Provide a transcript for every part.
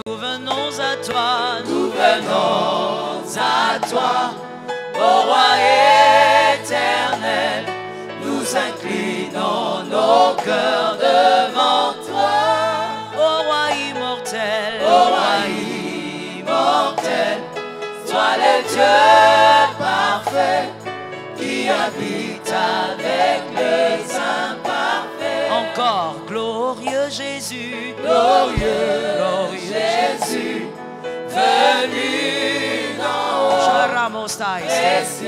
Nous venons à toi, nous venons à toi, ô roi éternel. Nous inclinons nos cœurs devant toi, ô roi immortel, toi le Dieu parfait qui habite avec les imparfaits. Encore, glorieux Jésus, glorieux Jésus, venu d'en haut, Saint-Esprit,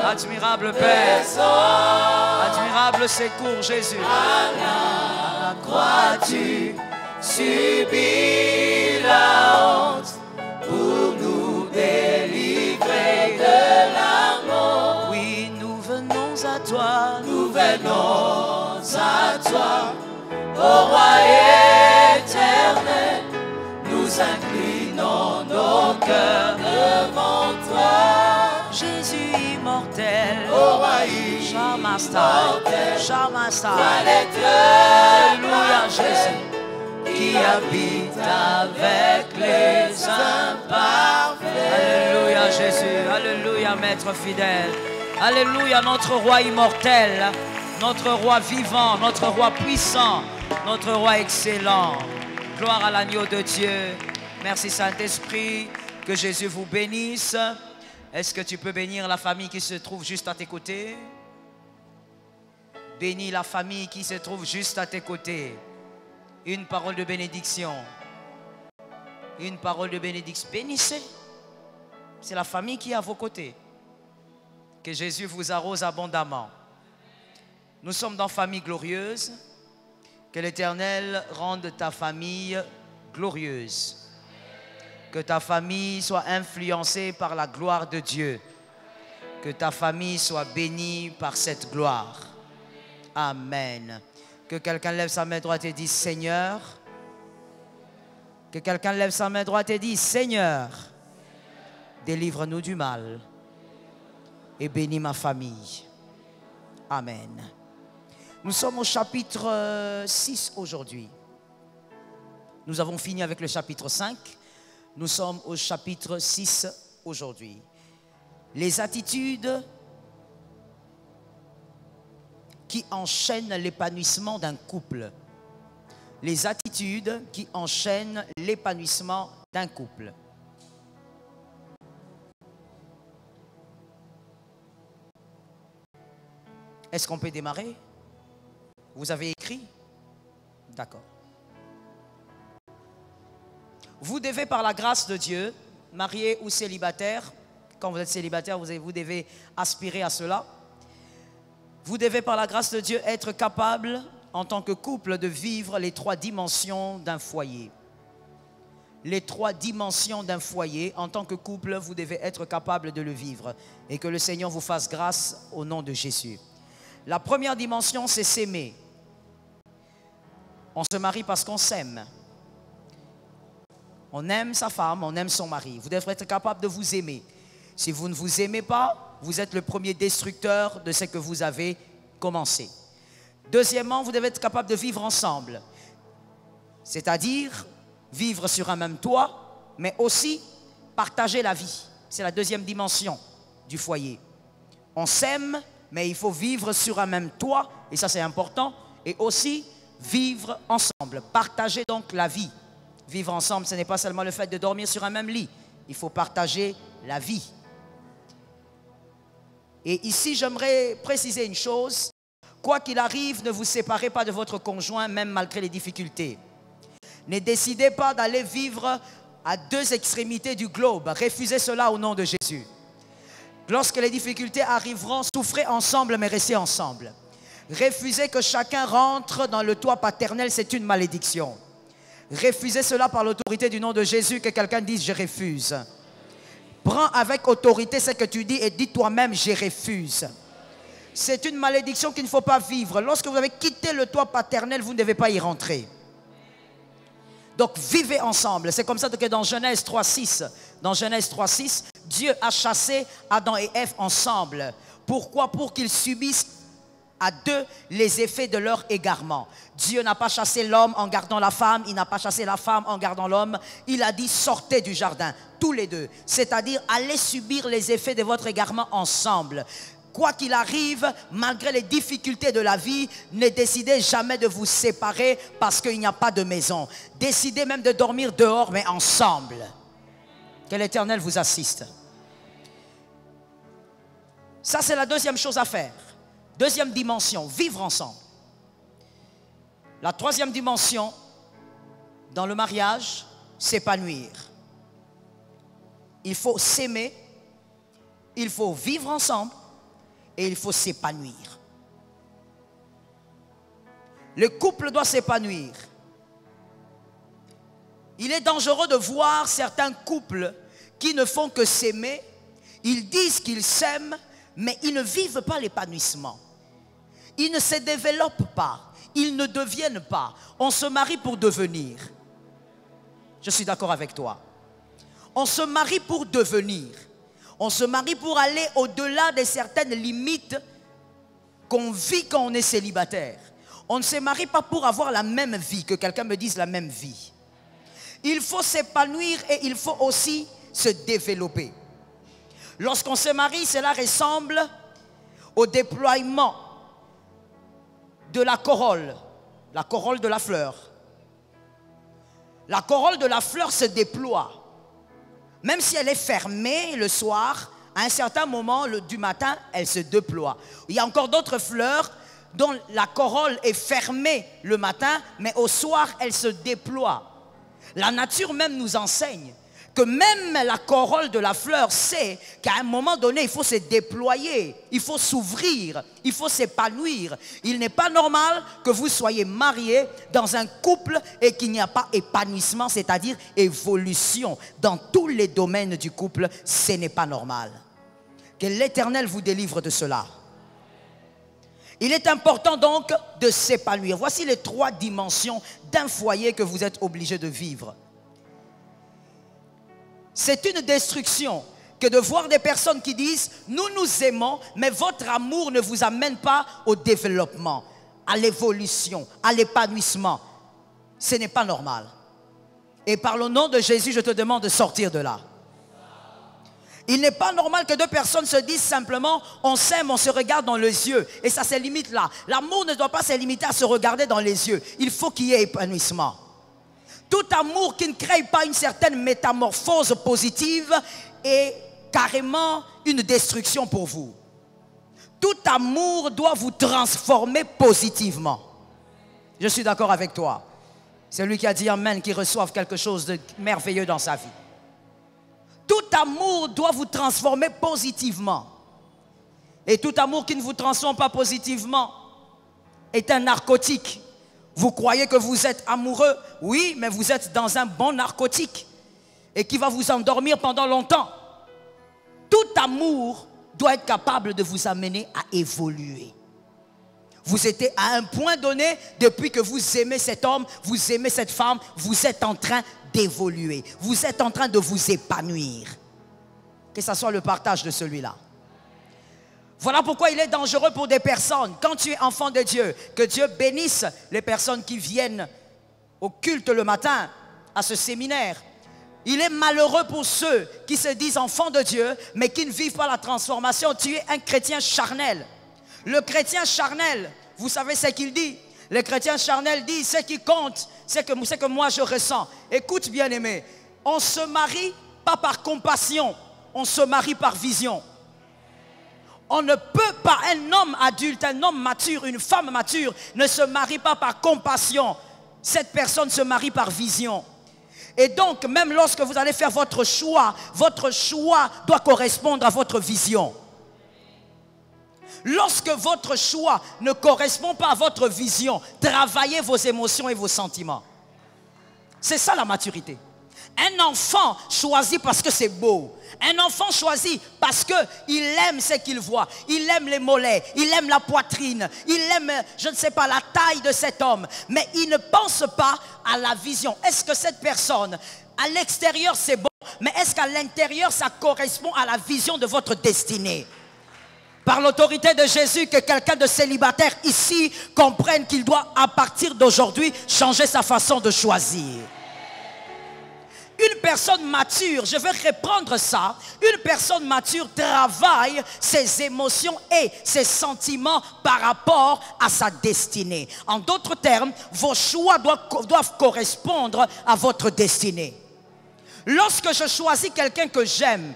admirable Père, admirable secours Jésus. À la croix tu subis la honte pour nous délivrer de la mort. Oui, nous venons à toi, ô roi éternel. Nous inclinons nos cœurs devant toi, Jésus immortel, ô roi immortel, alléluia Jésus, qui habite avec les imparfaits. Alléluia Jésus, alléluia Maître fidèle, alléluia notre roi immortel, notre roi vivant, notre roi puissant, notre roi excellent. Gloire à l'agneau de Dieu. Merci Saint-Esprit, que Jésus vous bénisse. Est-ce que tu peux bénir la famille qui se trouve juste à tes côtés? Bénis la famille qui se trouve juste à tes côtés. Une parole de bénédiction. Une parole de bénédiction. Bénissez. C'est la famille qui est à vos côtés. Que Jésus vous arrose abondamment. Nous sommes dans famille glorieuse. Que l'Éternel rende ta famille glorieuse. Que ta famille soit influencée par la gloire de Dieu. Que ta famille soit bénie par cette gloire. Amen. Que quelqu'un lève sa main droite et dise Seigneur. Que quelqu'un lève sa main droite et dise Seigneur, délivre-nous du mal et bénis ma famille. Amen. Nous sommes au chapitre 6 aujourd'hui. Nous avons fini avec le chapitre 5. Nous sommes au chapitre 6 aujourd'hui. Les attitudes qui enchaînent l'épanouissement d'un couple. Les attitudes qui enchaînent l'épanouissement d'un couple. Est-ce qu'on peut démarrer? Vous avez écrit? D'accord. Vous devez, par la grâce de Dieu, marié ou célibataire, quand vous êtes célibataire, vous devez aspirer à cela. Vous devez, par la grâce de Dieu, être capable, en tant que couple, de vivre les 3 dimensions d'un foyer. Les 3 dimensions d'un foyer, en tant que couple, vous devez être capable de le vivre. Et que le Seigneur vous fasse grâce au nom de Jésus. La première dimension, c'est s'aimer. On se marie parce qu'on s'aime. On aime sa femme, on aime son mari. Vous devez être capable de vous aimer. Si vous ne vous aimez pas, vous êtes le premier destructeur de ce que vous avez commencé. Deuxièmement, vous devez être capable de vivre ensemble. C'est-à-dire vivre sur un même toit, mais aussi partager la vie. C'est la deuxième dimension du foyer. On s'aime, mais il faut vivre sur un même toit, et ça c'est important, et aussi vivre ensemble, partager donc la vie. Vivre ensemble, ce n'est pas seulement le fait de dormir sur un même lit, il faut partager la vie. Et ici, j'aimerais préciser une chose, quoi qu'il arrive, ne vous séparez pas de votre conjoint, même malgré les difficultés. Ne décidez pas d'aller vivre à 2 extrémités du globe, refusez cela au nom de Jésus. Lorsque les difficultés arriveront, souffrez ensemble, mais restez ensemble. Refusez que chacun rentre dans le toit paternel, c'est une malédiction. Refusez cela par l'autorité du nom de Jésus, que quelqu'un dise « je refuse ». Prends avec autorité ce que tu dis et dis toi-même « je refuse ». C'est une malédiction qu'il ne faut pas vivre. Lorsque vous avez quitté le toit paternel, vous ne devez pas y rentrer. Donc vivez ensemble. C'est comme ça que dans Genèse 3.6, Dieu a chassé Adam et Ève ensemble. Pourquoi? Pour qu'ils subissent à d'eux les effets de leur égarement. Dieu n'a pas chassé l'homme en gardant la femme, il n'a pas chassé la femme en gardant l'homme. Il a dit sortez du jardin, tous les deux. C'est-à-dire allez subir les effets de votre égarement ensemble. Quoi qu'il arrive, malgré les difficultés de la vie, ne décidez jamais de vous séparer parce qu'il n'y a pas de maison. Décidez même de dormir dehors, mais ensemble. Que l'Éternel vous assiste. Ça, c'est la deuxième chose à faire. Deuxième dimension, vivre ensemble. La troisième dimension, dans le mariage, s'épanouir. Il faut s'aimer, il faut vivre ensemble et il faut s'épanouir. Le couple doit s'épanouir. Il est dangereux de voir certains couples qui ne font que s'aimer. Ils disent qu'ils s'aiment, mais ils ne vivent pas l'épanouissement. Ils ne se développent pas. Ils ne deviennent pas. On se marie pour devenir. Je suis d'accord avec toi. On se marie pour devenir. On se marie pour aller au-delà de certaines limites qu'on vit quand on est célibataire. On ne se marie pas pour avoir la même vie, que quelqu'un me dise la même vie. Il faut s'épanouir et il faut aussi se développer. Lorsqu'on se marie, cela ressemble au déploiement de la corolle de la fleur. La corolle de la fleur se déploie. Même si elle est fermée le soir, à un certain moment du matin, elle se déploie. Il y a encore d'autres fleurs dont la corolle est fermée le matin, mais au soir, elle se déploie. La nature même nous enseigne que même la corolle de la fleur sait qu'à un moment donné, il faut se déployer, il faut s'ouvrir, il faut s'épanouir. Il n'est pas normal que vous soyez mariés dans un couple et qu'il n'y a pas épanouissement, c'est-à-dire évolution. Dans tous les domaines du couple, ce n'est pas normal. Que l'Éternel vous délivre de cela. Il est important donc de s'épanouir. Voici les 3 dimensions d'un foyer que vous êtes obligés de vivre. C'est une destruction que de voir des personnes qui disent « Nous nous aimons, mais votre amour ne vous amène pas au développement, à l'évolution, à l'épanouissement. » Ce n'est pas normal. Et par le nom de Jésus, je te demande de sortir de là. Il n'est pas normal que 2 personnes se disent simplement « On s'aime, on se regarde dans les yeux. » Et ça se limite là. L'amour ne doit pas se limiter à se regarder dans les yeux. Il faut qu'il y ait épanouissement. Tout amour qui ne crée pas une certaine métamorphose positive est carrément une destruction pour vous. Tout amour doit vous transformer positivement. Je suis d'accord avec toi. C'est lui qui a dit Amen, qui reçoive quelque chose de merveilleux dans sa vie. Tout amour doit vous transformer positivement. Et tout amour qui ne vous transforme pas positivement est un narcotique. Vous croyez que vous êtes amoureux? Oui, mais vous êtes dans un bon narcotique et qui va vous endormir pendant longtemps. Tout amour doit être capable de vous amener à évoluer. Vous êtes à un point donné, depuis que vous aimez cet homme, vous aimez cette femme, vous êtes en train d'évoluer. Vous êtes en train de vous épanouir. Que ce soit le partage de celui-là. Voilà pourquoi il est dangereux pour des personnes, quand tu es enfant de Dieu, que Dieu bénisse les personnes qui viennent au culte le matin, à ce séminaire. Il est malheureux pour ceux qui se disent enfants de Dieu, mais qui ne vivent pas la transformation. Tu es un chrétien charnel. Le chrétien charnel, vous savez ce qu'il dit? Le chrétien charnel dit, ce qui compte, c'est que moi je ressens. Écoute bien aimé, on se marie pas par compassion, on se marie par vision. On ne peut pas, un homme adulte, un homme mature, une femme mature ne se marie pas par compassion. Cette personne se marie par vision. Et donc, même lorsque vous allez faire votre choix doit correspondre à votre vision. Lorsque votre choix ne correspond pas à votre vision, travaillez vos émotions et vos sentiments. C'est ça la maturité. Un enfant choisit parce que c'est beau. Un enfant choisit parce qu'il aime ce qu'il voit. Il aime les mollets, il aime la poitrine, il aime, je ne sais pas, la taille de cet homme. Mais il ne pense pas à la vision. Est-ce que cette personne, à l'extérieur c'est bon, mais est-ce qu'à l'intérieur ça correspond à la vision de votre destinée? Par l'autorité de Jésus, que quelqu'un de célibataire ici comprenne qu'il doit à partir d'aujourd'hui changer sa façon de choisir. Une personne mature, je vais reprendre ça, une personne mature travaille ses émotions et ses sentiments par rapport à sa destinée. En d'autres termes, vos choix doivent correspondre à votre destinée. Lorsque je choisis quelqu'un que j'aime,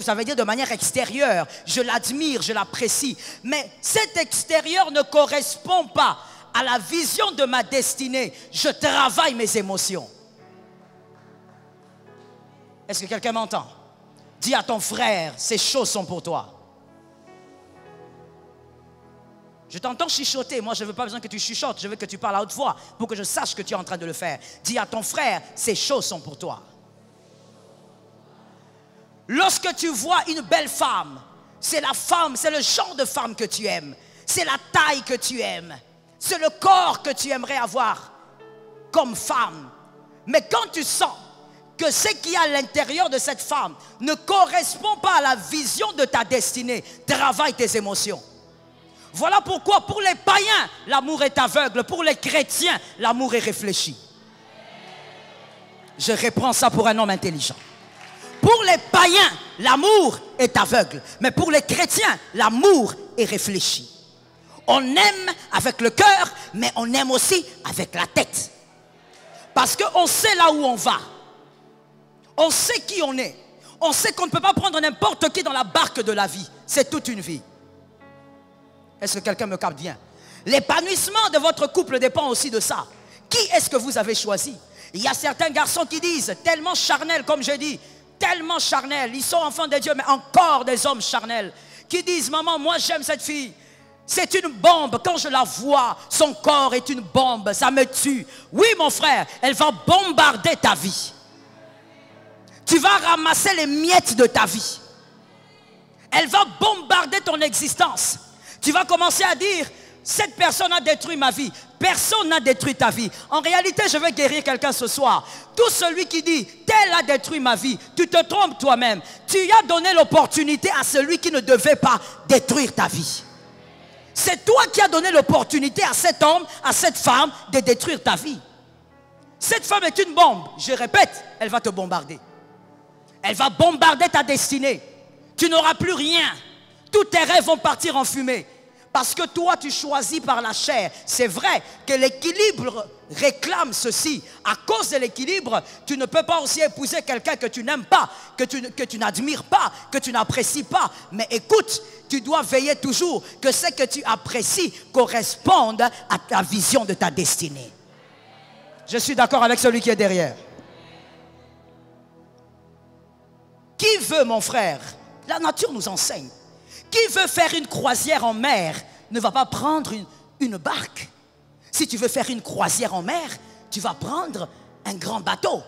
ça veut dire de manière extérieure, je l'admire, je l'apprécie, mais cet extérieur ne correspond pas à la vision de ma destinée, je travaille mes émotions. Est-ce que quelqu'un m'entend? Dis à ton frère, ces choses sont pour toi. Je t'entends chuchoter, moi je ne veux pas besoin que tu chuchotes, je veux que tu parles à haute voix pour que je sache que tu es en train de le faire. Dis à ton frère, ces choses sont pour toi. Lorsque tu vois une belle femme, c'est la femme, c'est le genre de femme que tu aimes, c'est la taille que tu aimes, c'est le corps que tu aimerais avoir comme femme. Mais quand tu sens que ce qu'il y a à l'intérieur de cette femme ne correspond pas à la vision de ta destinée, travaille tes émotions. Voilà pourquoi pour les païens, l'amour est aveugle. Pour les chrétiens, l'amour est réfléchi. Je reprends ça pour un homme intelligent. Pour les païens, l'amour est aveugle. Mais pour les chrétiens, l'amour est réfléchi. On aime avec le cœur, mais on aime aussi avec la tête. Parce qu'on sait là où on va. On sait qui on est. On sait qu'on ne peut pas prendre n'importe qui dans la barque de la vie. C'est toute une vie. Est-ce que quelqu'un me capte bien? L'épanouissement de votre couple dépend aussi de ça. Qui est-ce que vous avez choisi? Il y a certains garçons qui disent, tellement charnels, comme je dis, tellement charnels, ils sont enfants de Dieu, mais encore des hommes charnels, qui disent, maman, moi j'aime cette fille. C'est une bombe, quand je la vois, son corps est une bombe, ça me tue. Oui mon frère, elle va bombarder ta vie. Tu vas ramasser les miettes de ta vie. Elle va bombarder ton existence. Tu vas commencer à dire, cette personne a détruit ma vie. Personne n'a détruit ta vie. En réalité, je veux guérir quelqu'un ce soir. Tout celui qui dit, tel a détruit ma vie, tu te trompes toi-même. Tu as donné l'opportunité à celui qui ne devait pas détruire ta vie. C'est toi qui as donné l'opportunité à cet homme, à cette femme de détruire ta vie. Cette femme est une bombe. Je répète, elle va te bombarder. Elle va bombarder ta destinée. Tu n'auras plus rien. Tous tes rêves vont partir en fumée. Parce que toi, tu choisis par la chair. C'est vrai que l'équilibre réclame ceci. À cause de l'équilibre, tu ne peux pas aussi épouser quelqu'un que tu n'aimes pas, que tu n'admires pas, que tu n'apprécies pas. Mais écoute, tu dois veiller toujours que ce que tu apprécies corresponde à ta vision de ta destinée. Je suis d'accord avec celui qui est derrière. Qui veut, mon frère? La nature nous enseigne. Qui veut faire une croisière en mer ne va pas prendre une barque. Si tu veux faire une croisière en mer, tu vas prendre un grand bateau.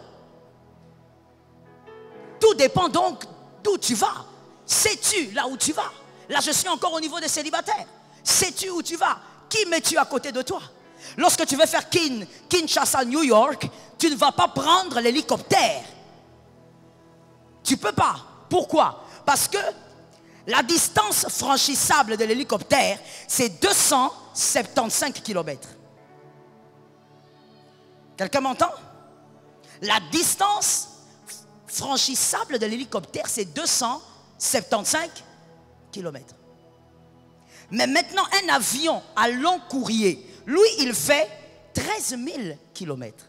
Tout dépend donc d'où tu vas. Sais-tu là où tu vas? Là, je suis encore au niveau des célibataires. Sais-tu où tu vas? Qui mets-tu à côté de toi? Lorsque tu veux faire Kinshasa, New York, tu ne vas pas prendre l'hélicoptère. Tu ne peux pas. Pourquoi? Parce que la distance franchissable de l'hélicoptère, c'est 275 km. Quelqu'un m'entend? La distance franchissable de l'hélicoptère, c'est 275 km. Mais maintenant, un avion à long courrier, lui, il fait 13 000 km.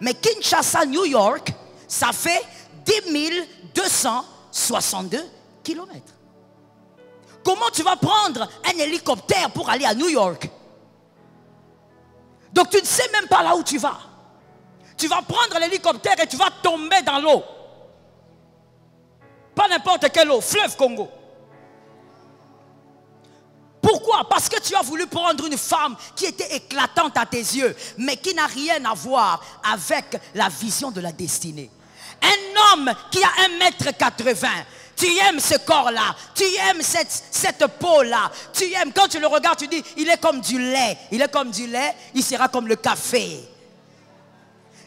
Mais Kinshasa, New York, ça fait 10 262 km. Comment tu vas prendre un hélicoptère pour aller à New York? Donc tu ne sais même pas là où tu vas. Tu vas prendre l'hélicoptère et tu vas tomber dans l'eau. Pas n'importe quelle eau, fleuve Congo. Pourquoi? Parce que tu as voulu prendre une femme qui était éclatante à tes yeux, mais qui n'a rien à voir avec la vision de la destinée. Un homme qui a 1,80 m, tu aimes ce corps-là, tu aimes cette peau-là, tu aimes, quand tu le regardes, tu dis, il est comme du lait, il est comme du lait, il sera comme le café.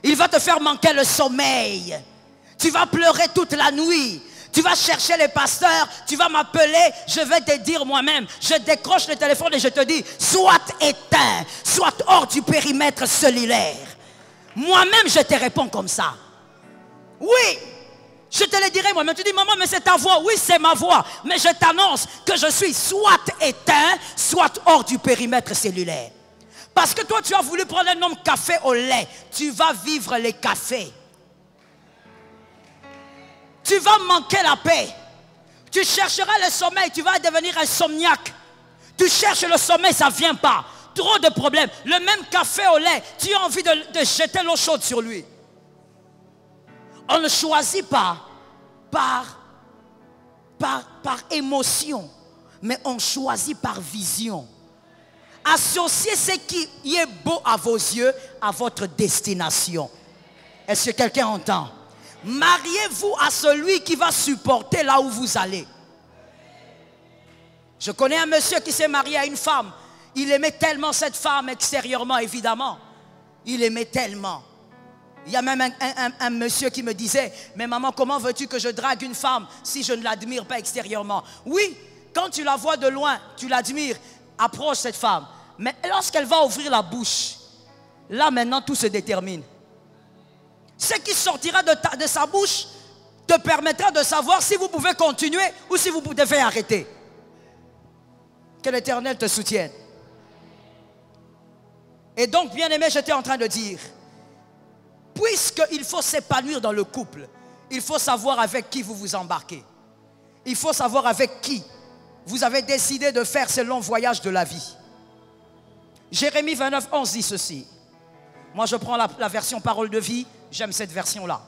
Il va te faire manquer le sommeil, tu vas pleurer toute la nuit, Tu vas chercher les pasteurs, tu vas m'appeler, je vais te dire moi-même. Je décroche le téléphone et je te dis, soit éteint, soit hors du périmètre cellulaire. Moi-même, je te réponds comme ça. Oui, je te le dirai moi-même. Tu dis, maman, mais c'est ta voix. Oui, c'est ma voix. Mais je t'annonce que je suis soit éteint, soit hors du périmètre cellulaire. Parce que toi, tu as voulu prendre un homme café au lait. Tu vas vivre les cafés. Tu vas manquer la paix. Tu chercheras le sommeil, tu vas devenir insomniaque. Tu cherches le sommeil, ça ne vient pas. Trop de problèmes. Le même café au lait, tu as envie de jeter l'eau chaude sur lui. On ne choisit pas par émotion, mais on choisit par vision. Associez ce qui est beau à vos yeux à votre destination. Est-ce que quelqu'un entend? Mariez-vous à celui qui va supporter là où vous allez. Je connais un monsieur qui s'est marié à une femme. Il aimait tellement cette femme extérieurement, évidemment. Il aimait tellement. Il y a même un monsieur qui me disait, mais maman, comment veux-tu que je drague une femme si je ne l'admire pas extérieurement? Oui, quand tu la vois de loin, tu l'admires, approche cette femme. Mais lorsqu'elle va ouvrir la bouche, là maintenant tout se détermine. Ce qui sortira de sa bouche te permettra de savoir si vous pouvez continuer ou si vous devez arrêter. Que l'Éternel te soutienne. Et donc, bien-aimé, j'étais en train de dire, puisqu'il faut s'épanouir dans le couple, il faut savoir avec qui vous vous embarquez. Il faut savoir avec qui vous avez décidé de faire ce long voyage de la vie. Jérémie 29, 11 dit ceci. Moi, je prends la version parole de vie. J'aime cette version-là.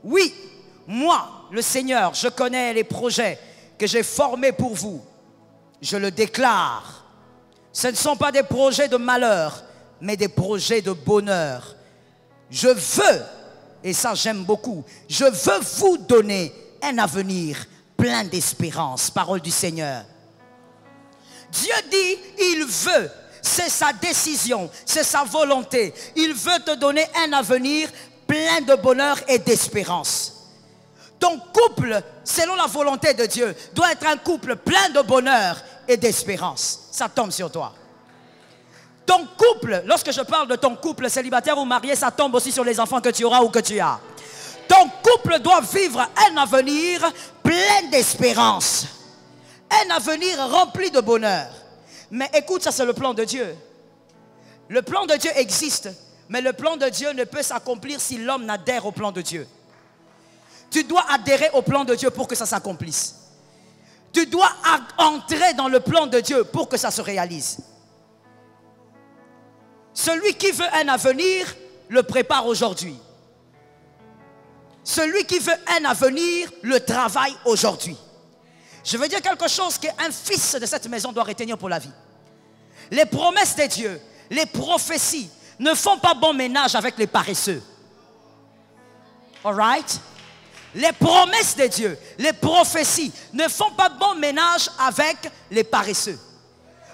Oui, moi, le Seigneur, je connais les projets que j'ai formés pour vous. Je le déclare. Ce ne sont pas des projets de malheur, mais des projets de bonheur. Je veux, et ça j'aime beaucoup, je veux vous donner un avenir plein d'espérance. Parole du Seigneur. Dieu dit, il veut. C'est sa décision, c'est sa volonté. Il veut te donner un avenir plein de bonheur et d'espérance. Ton couple, selon la volonté de Dieu, doit être un couple plein de bonheur et d'espérance. Ça tombe sur toi. Ton couple, lorsque je parle de ton couple célibataire ou marié, ça tombe aussi sur les enfants que tu auras ou que tu as. Ton couple doit vivre un avenir plein d'espérance. Un avenir rempli de bonheur. Mais écoute, ça c'est le plan de Dieu. Le plan de Dieu existe, mais le plan de Dieu ne peut s'accomplir si l'homme n'adhère au plan de Dieu. Tu dois adhérer au plan de Dieu pour que ça s'accomplisse. Tu dois entrer dans le plan de Dieu pour que ça se réalise. Celui qui veut un avenir, le prépare aujourd'hui. Celui qui veut un avenir, le travaille aujourd'hui. Je veux dire quelque chose qu'un fils de cette maison doit retenir pour la vie. Les promesses de Dieu, les prophéties ne font pas bon ménage avec les paresseux. All right? Les promesses de Dieu, les prophéties ne font pas bon ménage avec les paresseux.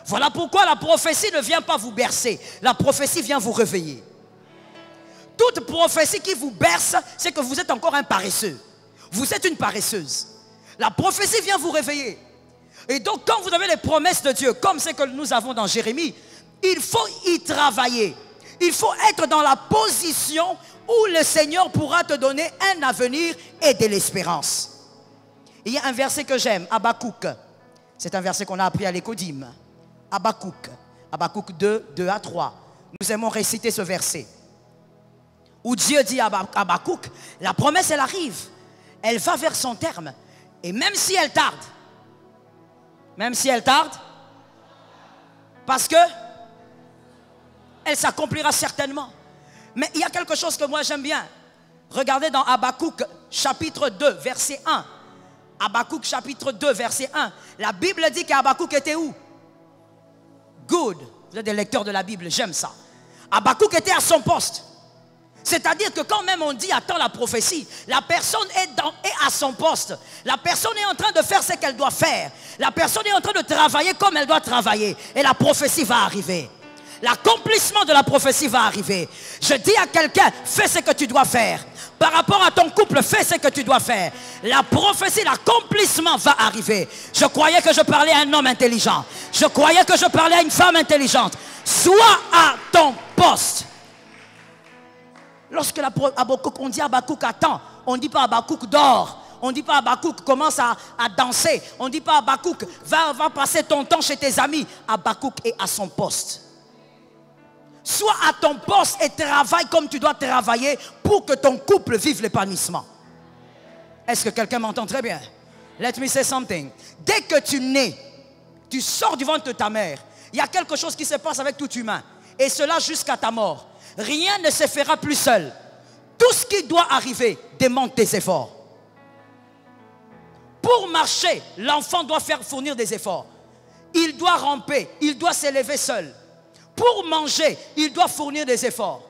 Voilà pourquoi la prophétie ne vient pas vous bercer. La prophétie vient vous réveiller. Toute prophétie qui vous berce, c'est que vous êtes encore un paresseux. Vous êtes une paresseuse. La prophétie vient vous réveiller. Et donc, quand vous avez les promesses de Dieu, comme celles que nous avons dans Jérémie, il faut y travailler. Il faut être dans la position où le Seigneur pourra te donner un avenir et de l'espérance. Il y a un verset que j'aime, Habakkuk. C'est un verset qu'on a appris à l'Écodim. Habakkuk. Habakkuk 2, 2 à 3. Nous aimons réciter ce verset. Où Dieu dit à Habakkuk, la promesse elle arrive. Elle va vers son terme. Et même si elle tarde, parce que elle s'accomplira certainement. Mais il y a quelque chose que moi j'aime bien. Regardez dans Habakkuk chapitre 2 verset 1. Habakkuk chapitre 2 verset 1. La Bible dit qu'Habakkuk était où? Good. Vous êtes des lecteurs de la Bible, j'aime ça. Habakkuk était à son poste. C'est-à-dire que quand même on dit attends la prophétie, la personne est à son poste. La personne est en train de faire ce qu'elle doit faire. La personne est en train de travailler comme elle doit travailler. Et la prophétie va arriver. L'accomplissement de la prophétie va arriver. Je dis à quelqu'un, fais ce que tu dois faire. par rapport à ton couple, fais ce que tu dois faire. La prophétie, l'accomplissement va arriver. Je croyais que je parlais à un homme intelligent. Je croyais que je parlais à une femme intelligente. Sois à ton poste. Lorsque on dit à Habakkuk, attends, on ne dit pas à Habakkuk, dors. On ne dit pas à Habakkuk, commence à danser. On ne dit pas à Habakkuk, va passer ton temps chez tes amis. Habakkuk est à son poste. Sois à ton poste et travaille comme tu dois travailler pour que ton couple vive l'épanouissement. Est-ce que quelqu'un m'entend très bien? Let me say something. Dès que tu nais, tu sors du ventre de ta mère, il y a quelque chose qui se passe avec tout humain. Et cela jusqu'à ta mort. Rien ne se fera plus seul. Tout ce qui doit arriver demande tes efforts. Pour marcher, l'enfant doit fournir des efforts. Il doit ramper, il doit s'élever seul. Pour manger, il doit fournir des efforts.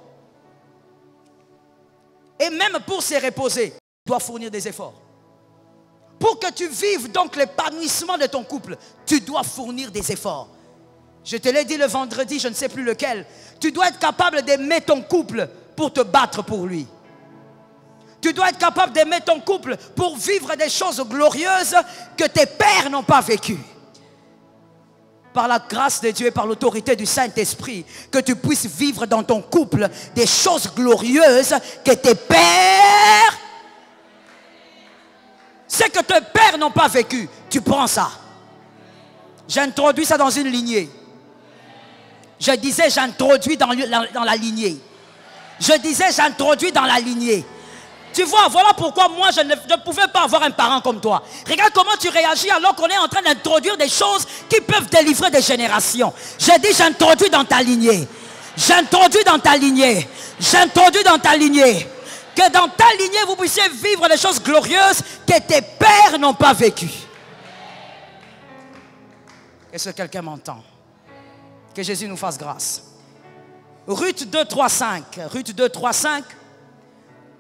Et même pour se reposer, il doit fournir des efforts. Pour que tu vives donc l'épanouissement de ton couple, tu dois fournir des efforts. Je te l'ai dit le vendredi, je ne sais plus lequel. Tu dois être capable d'aimer ton couple pour te battre pour lui. Tu dois être capable d'aimer ton couple pour vivre des choses glorieuses que tes pères n'ont pas vécues. Par la grâce de Dieu et par l'autorité du Saint-Esprit, que tu puisses vivre dans ton couple des choses glorieuses que tes pères, ce que tes pères n'ont pas vécu, tu prends ça. J'introduis ça dans une lignée. Je disais j'introduis dans la lignée. Je disais j'introduis dans la lignée. Tu vois, voilà pourquoi moi je ne pouvais pas avoir un parent comme toi. Regarde comment tu réagis alors qu'on est en train d'introduire des choses qui peuvent délivrer des générations. J'ai dit j'introduis dans ta lignée. J'introduis dans ta lignée. J'introduis dans ta lignée. Que dans ta lignée vous puissiez vivre des choses glorieuses que tes pères n'ont pas vécues. Est-ce que quelqu'un m'entend? Que Jésus nous fasse grâce. Ruth 2, 3, 5. Ruth 2, 3, 5.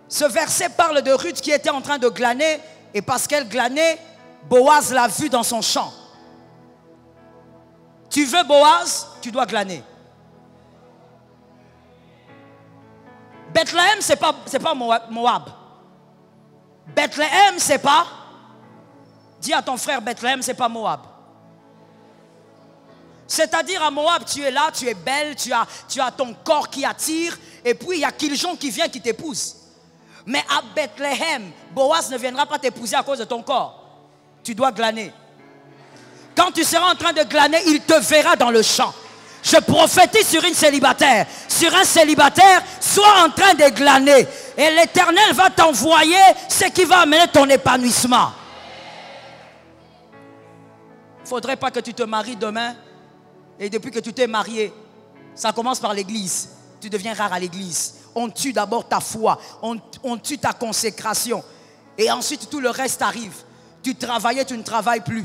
Ce verset parle de Ruth qui était en train de glaner, et parce qu'elle glanait, Boaz l'a vue dans son champ. Tu veux Boaz, tu dois glaner. Bethléem, c'est pas Moab. Bethléem, c'est pas. Dis à ton frère, Bethléem, c'est pas Moab. C'est-à-dire à Moab, tu es là, tu es belle, tu as ton corps qui attire, et puis il y a Kiljon qui vient qui t'épouse. Mais à Bethléem, Boaz ne viendra pas t'épouser à cause de ton corps. Tu dois glaner. Quand tu seras en train de glaner, il te verra dans le champ. Je prophétise sur une célibataire. Sur un célibataire, sois en train de glaner. Et l'Éternel va t'envoyer ce qui va amener ton épanouissement. Il ne faudrait pas que tu te maries demain. Et depuis que tu t'es marié, ça commence par l'église. Tu deviens rare à l'église. On tue d'abord ta foi, on tue ta consécration. Et ensuite tout le reste arrive. Tu travaillais, tu ne travailles plus.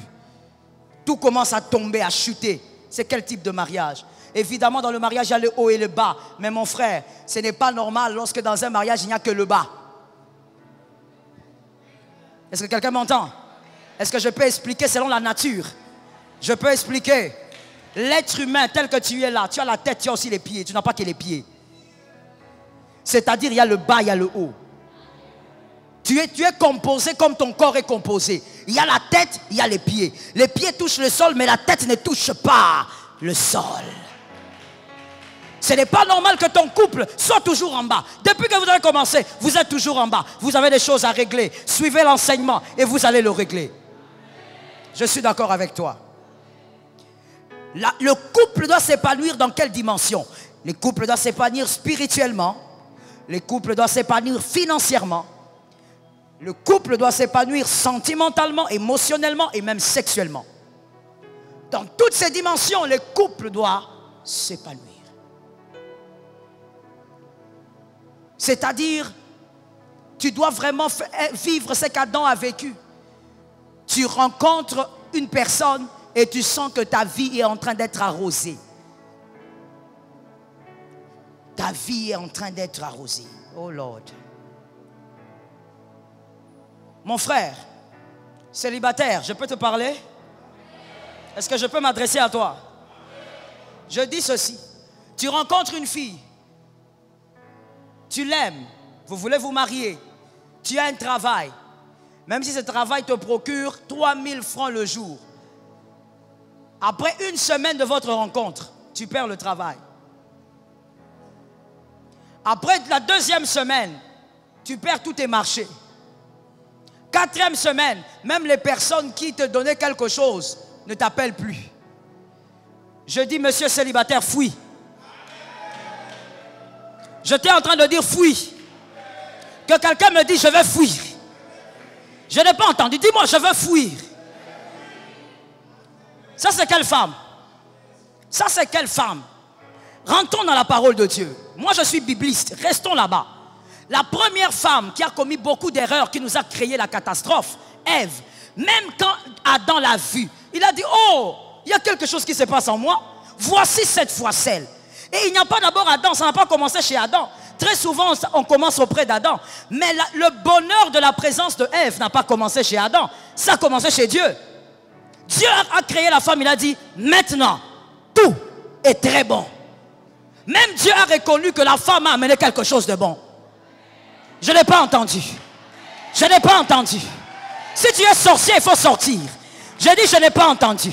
Tout commence à tomber, à chuter. C'est quel type de mariage? Évidemment dans le mariage il y a le haut et le bas. Mais mon frère, ce n'est pas normal lorsque dans un mariage il n'y a que le bas. Est-ce que quelqu'un m'entend? Est-ce que je peux expliquer selon la nature? Je peux expliquer. L'être humain tel que tu es là, tu as la tête, tu as aussi les pieds. Tu n'as pas que les pieds. C'est-à-dire, il y a le bas, il y a le haut. Tu es composé comme ton corps est composé. Il y a la tête, il y a les pieds. Les pieds touchent le sol, mais la tête ne touche pas le sol. Ce n'est pas normal que ton couple soit toujours en bas. Depuis que vous avez commencé, vous êtes toujours en bas. Vous avez des choses à régler. Suivez l'enseignement et vous allez le régler. Je suis d'accord avec toi. Le couple doit s'épanouir dans quelle dimension? Le couple doit s'épanouir spirituellement. Le couple doit s'épanouir financièrement. Le couple doit s'épanouir sentimentalement, émotionnellement et même sexuellement. Dans toutes ces dimensions, le couple doit s'épanouir. C'est-à-dire, tu dois vraiment vivre ce qu'Adam a vécu. Tu rencontres une personne et tu sens que ta vie est en train d'être arrosée. Ta vie est en train d'être arrosée. Oh Lord. Mon frère, célibataire, je peux te parler? Est-ce que je peux m'adresser à toi? Je dis ceci. Tu rencontres une fille. Tu l'aimes. Vous voulez vous marier. Tu as un travail. Même si ce travail te procure 3000 francs le jour. Après une semaine de votre rencontre, tu perds le travail. Après la deuxième semaine, tu perds tous tes marchés. Quatrième semaine, même les personnes qui te donnaient quelque chose ne t'appellent plus. Je dis, monsieur célibataire, fuis. J'étais en train de dire fuis. Que quelqu'un me dise, je vais fuir. Je n'ai pas entendu. Dis-moi, je veux fuir. Ça, c'est quelle femme? Ça, c'est quelle femme? Rentrons dans la parole de Dieu. Moi, je suis bibliste. Restons là-bas. La première femme qui a commis beaucoup d'erreurs, qui nous a créé la catastrophe, Ève, même quand Adam l'a vue, il a dit, oh, il y a quelque chose qui se passe en moi. Voici cette fois celle. Et il n'y a pas d'abord Adam, ça n'a pas commencé chez Adam. Très souvent, on commence auprès d'Adam. Mais le bonheur de la présence de Ève n'a pas commencé chez Adam. Ça a commencé chez Dieu. Dieu a créé la femme, il a dit, maintenant, tout est très bon. Même Dieu a reconnu que la femme a amené quelque chose de bon. Je n'ai pas entendu. Je n'ai pas entendu. Si tu es sorcier, il faut sortir. J'ai dit, je n'ai pas entendu.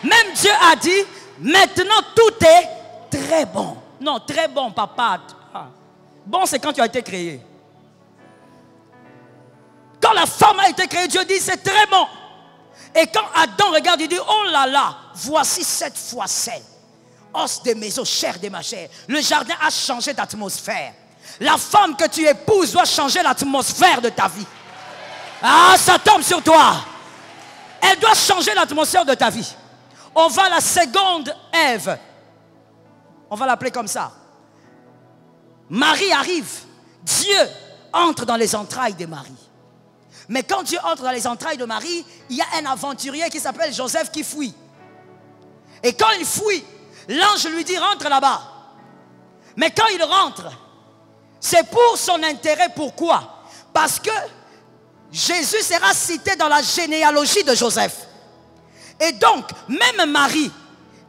Même Dieu a dit, maintenant, tout est très bon. Non, très bon, papa. Bon, c'est quand tu as été créé. Quand la femme a été créée, Dieu dit, c'est très bon. Et quand Adam regarde, il dit, oh là là, voici cette fois celle. Os de mes os, chair de ma chair. Le jardin a changé d'atmosphère. La femme que tu épouses doit changer l'atmosphère de ta vie. Ah, ça tombe sur toi. Elle doit changer l'atmosphère de ta vie. On va à la seconde Ève. On va l'appeler comme ça. Marie arrive. Dieu entre dans les entrailles de Marie. Mais quand Dieu entre dans les entrailles de Marie, il y a un aventurier qui s'appelle Joseph qui fuit. Et quand il fuit, l'ange lui dit, rentre là-bas. Mais quand il rentre, c'est pour son intérêt. Pourquoi? Parce que Jésus sera cité dans la généalogie de Joseph. Et donc, même Marie,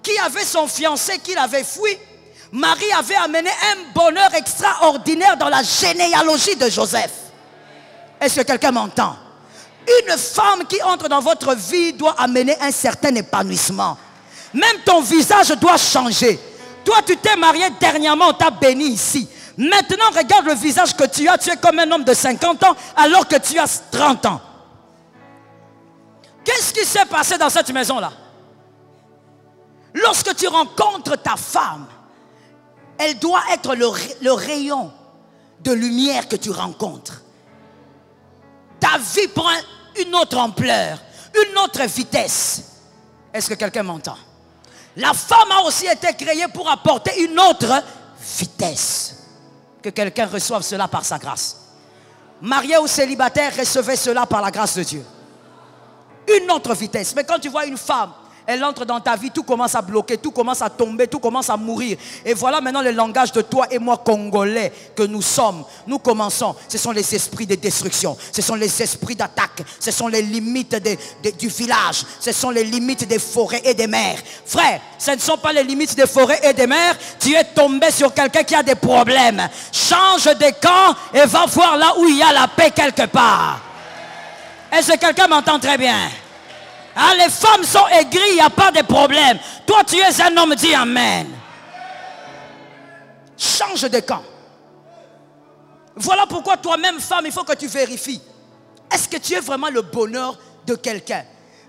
qui avait son fiancé, qui l'avait fui, Marie avait amené un bonheur extraordinaire dans la généalogie de Joseph. Est-ce que quelqu'un m'entend? Une femme qui entre dans votre vie doit amener un certain épanouissement. Même ton visage doit changer. Toi, tu t'es marié dernièrement, on t'a béni ici. Maintenant, regarde le visage que tu as. Tu es comme un homme de 50 ans alors que tu as 30 ans. Qu'est-ce qui s'est passé dans cette maison-là? Lorsque tu rencontres ta femme, elle doit être le rayon de lumière que tu rencontres. Ta vie prend une autre ampleur, une autre vitesse. Est-ce que quelqu'un m'entend? La femme a aussi été créée pour apporter une autre vitesse. Que quelqu'un reçoive cela par sa grâce. Marié ou célibataire, recevez cela par la grâce de Dieu. Une autre vitesse. Mais quand tu vois une femme, elle entre dans ta vie, tout commence à bloquer, tout commence à tomber, tout commence à mourir. Et voilà maintenant le langage de toi et moi, Congolais, que nous sommes. Nous commençons. Ce sont les esprits de destruction. Ce sont les esprits d'attaque. Ce sont les limites du village. Ce sont les limites des forêts et des mers. Frère, ce ne sont pas les limites des forêts et des mers. Tu es tombé sur quelqu'un qui a des problèmes. Change de camp et va voir là où il y a la paix quelque part. Est-ce que quelqu'un m'entend très bien? Ah, les femmes sont aigries, il n'y a pas de problème. Toi, tu es un homme, dis amen. Change de camp. Voilà pourquoi toi-même, femme, il faut que tu vérifies. Est-ce que tu es vraiment le bonheur de quelqu'un?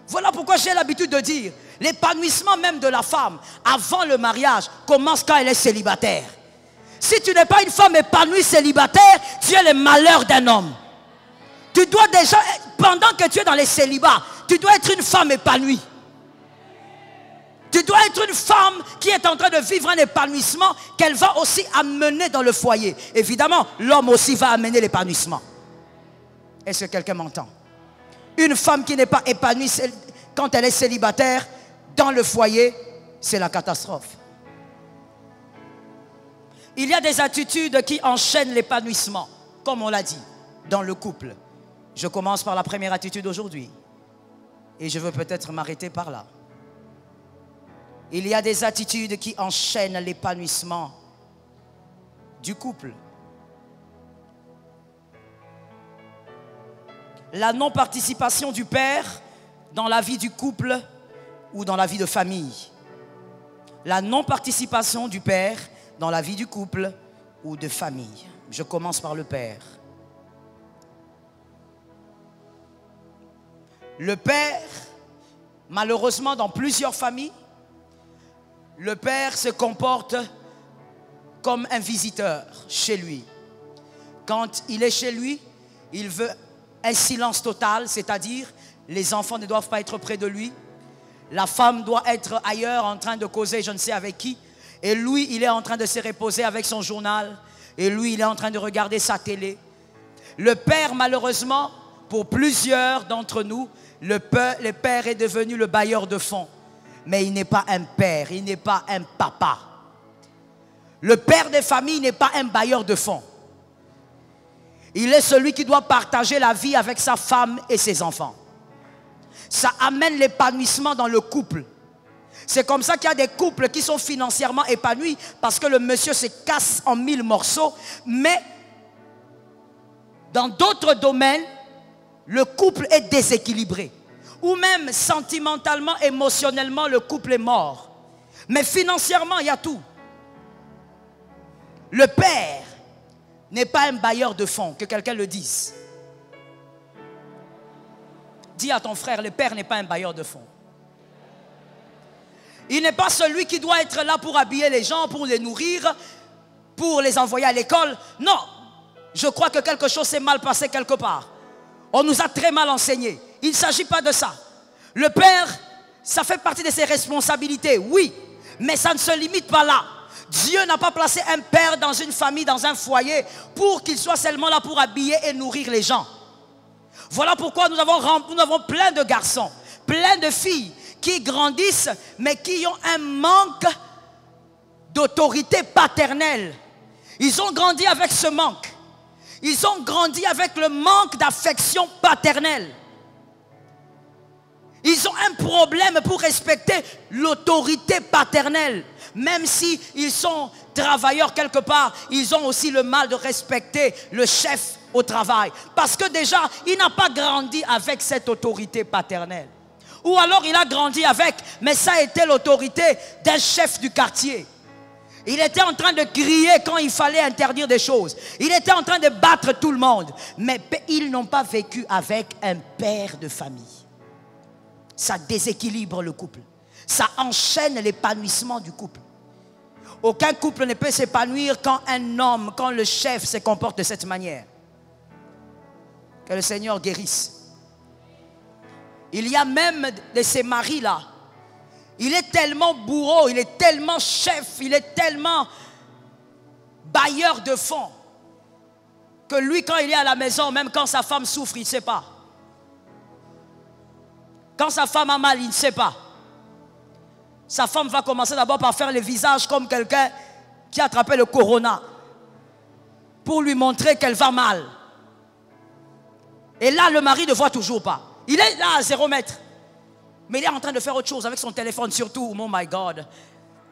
Voilà pourquoi j'ai l'habitude de dire, l'épanouissement même de la femme, avant le mariage, commence quand elle est célibataire. Si tu n'es pas une femme épanouie célibataire, tu es le malheur d'un homme. Tu dois déjà, pendant que tu es dans les célibats, tu dois être une femme épanouie. Tu dois être une femme qui est en train de vivre un épanouissement qu'elle va aussi amener dans le foyer. Évidemment, l'homme aussi va amener l'épanouissement. Est-ce que quelqu'un m'entend? Une femme qui n'est pas épanouie quand elle est célibataire, dans le foyer, c'est la catastrophe. Il y a des attitudes qui enchaînent l'épanouissement, comme on l'a dit, dans le couple. Je commence par la première attitude aujourd'hui. Et je veux peut-être m'arrêter par là. Il y a des attitudes qui enchaînent l'épanouissement du couple. La non-participation du père dans la vie du couple ou dans la vie de famille. La non-participation du père dans la vie du couple ou de famille. Je commence par le père. Le père, malheureusement dans plusieurs familles, le père se comporte comme un visiteur chez lui. Quand il est chez lui, il veut un silence total, c'est-à-dire les enfants ne doivent pas être près de lui. La femme doit être ailleurs en train de causer je ne sais avec qui. Et lui, il est en train de se reposer avec son journal. Et lui, il est en train de regarder sa télé. Le père, malheureusement, pour plusieurs d'entre nous, le père est devenu le bailleur de fonds. Mais il n'est pas un père, il n'est pas un papa. Le père des familles n'est pas un bailleur de fonds. Il est celui qui doit partager la vie avec sa femme et ses enfants. Ça amène l'épanouissement dans le couple. C'est comme ça qu'il y a des couples qui sont financièrement épanouis parce que le monsieur se casse en 1000 morceaux. Mais dans d'autres domaines, le couple est déséquilibré. Ou même sentimentalement, émotionnellement, le couple est mort. Mais financièrement, il y a tout. Le père n'est pas un bailleur de fonds, que quelqu'un le dise. Dis à ton frère, le père n'est pas un bailleur de fonds. Il n'est pas celui qui doit être là pour habiller les gens, pour les nourrir, pour les envoyer à l'école. Non, je crois que quelque chose s'est mal passé quelque part. On nous a très mal enseigné. Il ne s'agit pas de ça. Le père, ça fait partie de ses responsabilités, oui, mais ça ne se limite pas là. Dieu n'a pas placé un père dans une famille, dans un foyer, pour qu'il soit seulement là pour habiller et nourrir les gens. Voilà pourquoi nous avons plein de garçons, plein de filles qui grandissent, mais qui ont un manque d'autorité paternelle. Ils ont grandi avec ce manque. Ils ont grandi avec le manque d'affection paternelle. Ils ont un problème pour respecter l'autorité paternelle. Même s'ils sont travailleurs quelque part, ils ont aussi le mal de respecter le chef au travail. Parce que déjà, il n'a pas grandi avec cette autorité paternelle. Ou alors il a grandi avec, mais ça a été l'autorité d'un chef du quartier. Il était en train de crier quand il fallait interdire des choses. Il était en train de battre tout le monde. Mais ils n'ont pas vécu avec un père de famille. Ça déséquilibre le couple. Ça enchaîne l'épanouissement du couple. Aucun couple ne peut s'épanouir quand un homme, quand le chef se comporte de cette manière. Que le Seigneur guérisse. Il y a même de ces maris-là. Il est tellement bourreau, il est tellement chef, il est tellement bailleur de fonds que lui, quand il est à la maison, même quand sa femme souffre, il ne sait pas. Quand sa femme a mal, il ne sait pas. Sa femme va commencer d'abord par faire le visage comme quelqu'un qui a attrapé le corona pour lui montrer qu'elle va mal. Et là, le mari ne voit toujours pas. Il est là à 0 mètre. Mais il est en train de faire autre chose avec son téléphone, surtout, oh my God,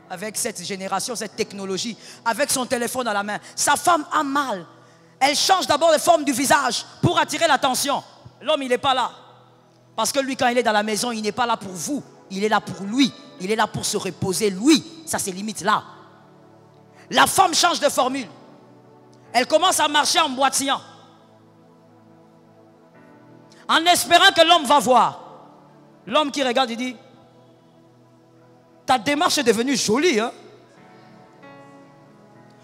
avec cette génération, cette technologie, avec son téléphone à la main. Sa femme a mal. Elle change d'abord de forme du visage pour attirer l'attention. L'homme, il n'est pas là. Parce que lui, quand il est dans la maison, il n'est pas là pour vous. Il est là pour lui. Il est là pour se reposer, lui. Ça, c'est limite là. La femme change de formule. Elle commence à marcher en boitillant. En espérant que l'homme va voir. L'homme qui regarde, il dit, ta démarche est devenue jolie, hein?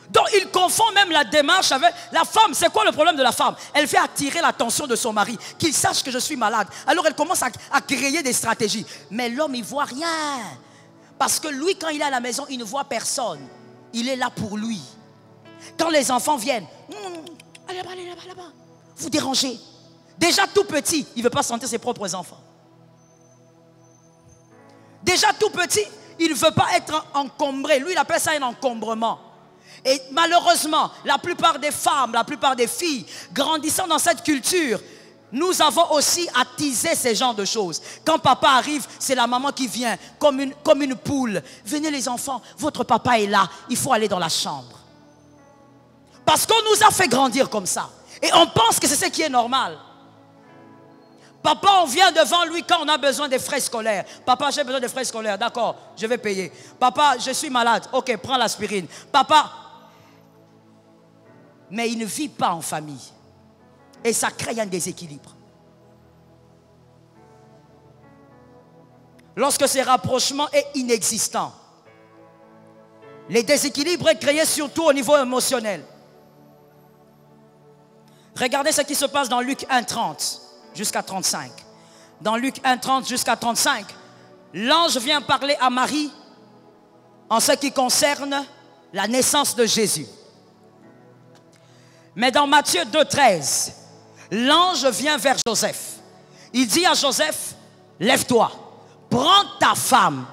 Donc il confond même la démarche avec la femme. C'est quoi le problème de la femme? Elle fait attirer l'attention de son mari, qu'il sache que je suis malade. Alors elle commence à créer des stratégies. Mais l'homme, il ne voit rien. Parce que lui, quand il est à la maison, il ne voit personne. Il est là pour lui. Quand les enfants viennent, allez là-bas, allez là-bas, là-bas. Vous dérangez. Déjà tout petit, il ne veut pas sentir ses propres enfants. Déjà tout petit, il ne veut pas être encombré. Lui, il appelle ça un encombrement. Et malheureusement, la plupart des femmes, la plupart des filles, grandissant dans cette culture, nous avons aussi attisé ces genres de choses. Quand papa arrive, c'est la maman qui vient, comme une poule. Venez les enfants, votre papa est là, il faut aller dans la chambre. Parce qu'on nous a fait grandir comme ça. Et on pense que c'est ce qui est normal. Papa, on vient devant lui quand on a besoin des frais scolaires. Papa, j'ai besoin des frais scolaires. D'accord, je vais payer. Papa, je suis malade. Ok, prends l'aspirine. Papa. Mais il ne vit pas en famille. Et ça crée un déséquilibre. Lorsque ce rapprochement est inexistant, les déséquilibres sont créés surtout au niveau émotionnel. Regardez ce qui se passe dans Luc 1:30 jusqu'à 35. Dans Luc 1:30 jusqu'à 35, l'ange vient parler à Marie en ce qui concerne la naissance de Jésus. Mais dans Matthieu 2:13, l'ange vient vers Joseph. Il dit à Joseph, lève-toi, prends ta femme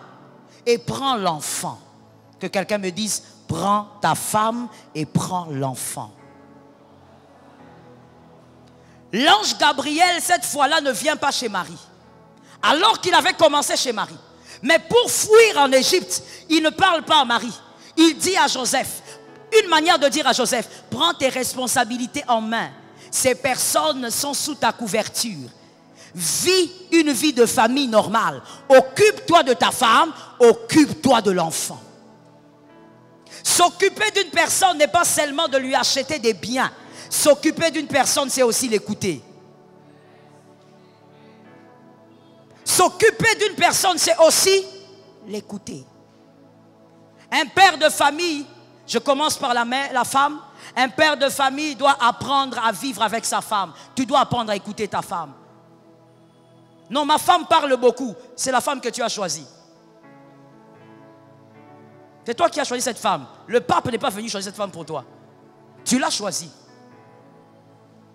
et prends l'enfant. Que quelqu'un me dise, prends ta femme et prends l'enfant. L'ange Gabriel, cette fois-là, ne vient pas chez Marie. Alors qu'il avait commencé chez Marie. Mais pour fuir en Égypte, il ne parle pas à Marie. Il dit à Joseph, une manière de dire à Joseph, prends tes responsabilités en main. Ces personnes sont sous ta couverture. Vis une vie de famille normale. Occupe-toi de ta femme, occupe-toi de l'enfant. S'occuper d'une personne n'est pas seulement de lui acheter des biens. S'occuper d'une personne, c'est aussi l'écouter. S'occuper d'une personne, c'est aussi l'écouter. Un père de famille, je commence par la femme. Un père de famille doit apprendre à vivre avec sa femme. Tu dois apprendre à écouter ta femme. Non, ma femme parle beaucoup. C'est la femme que tu as choisie. C'est toi qui as choisi cette femme. Le pape n'est pas venu choisir cette femme pour toi. Tu l'as choisie.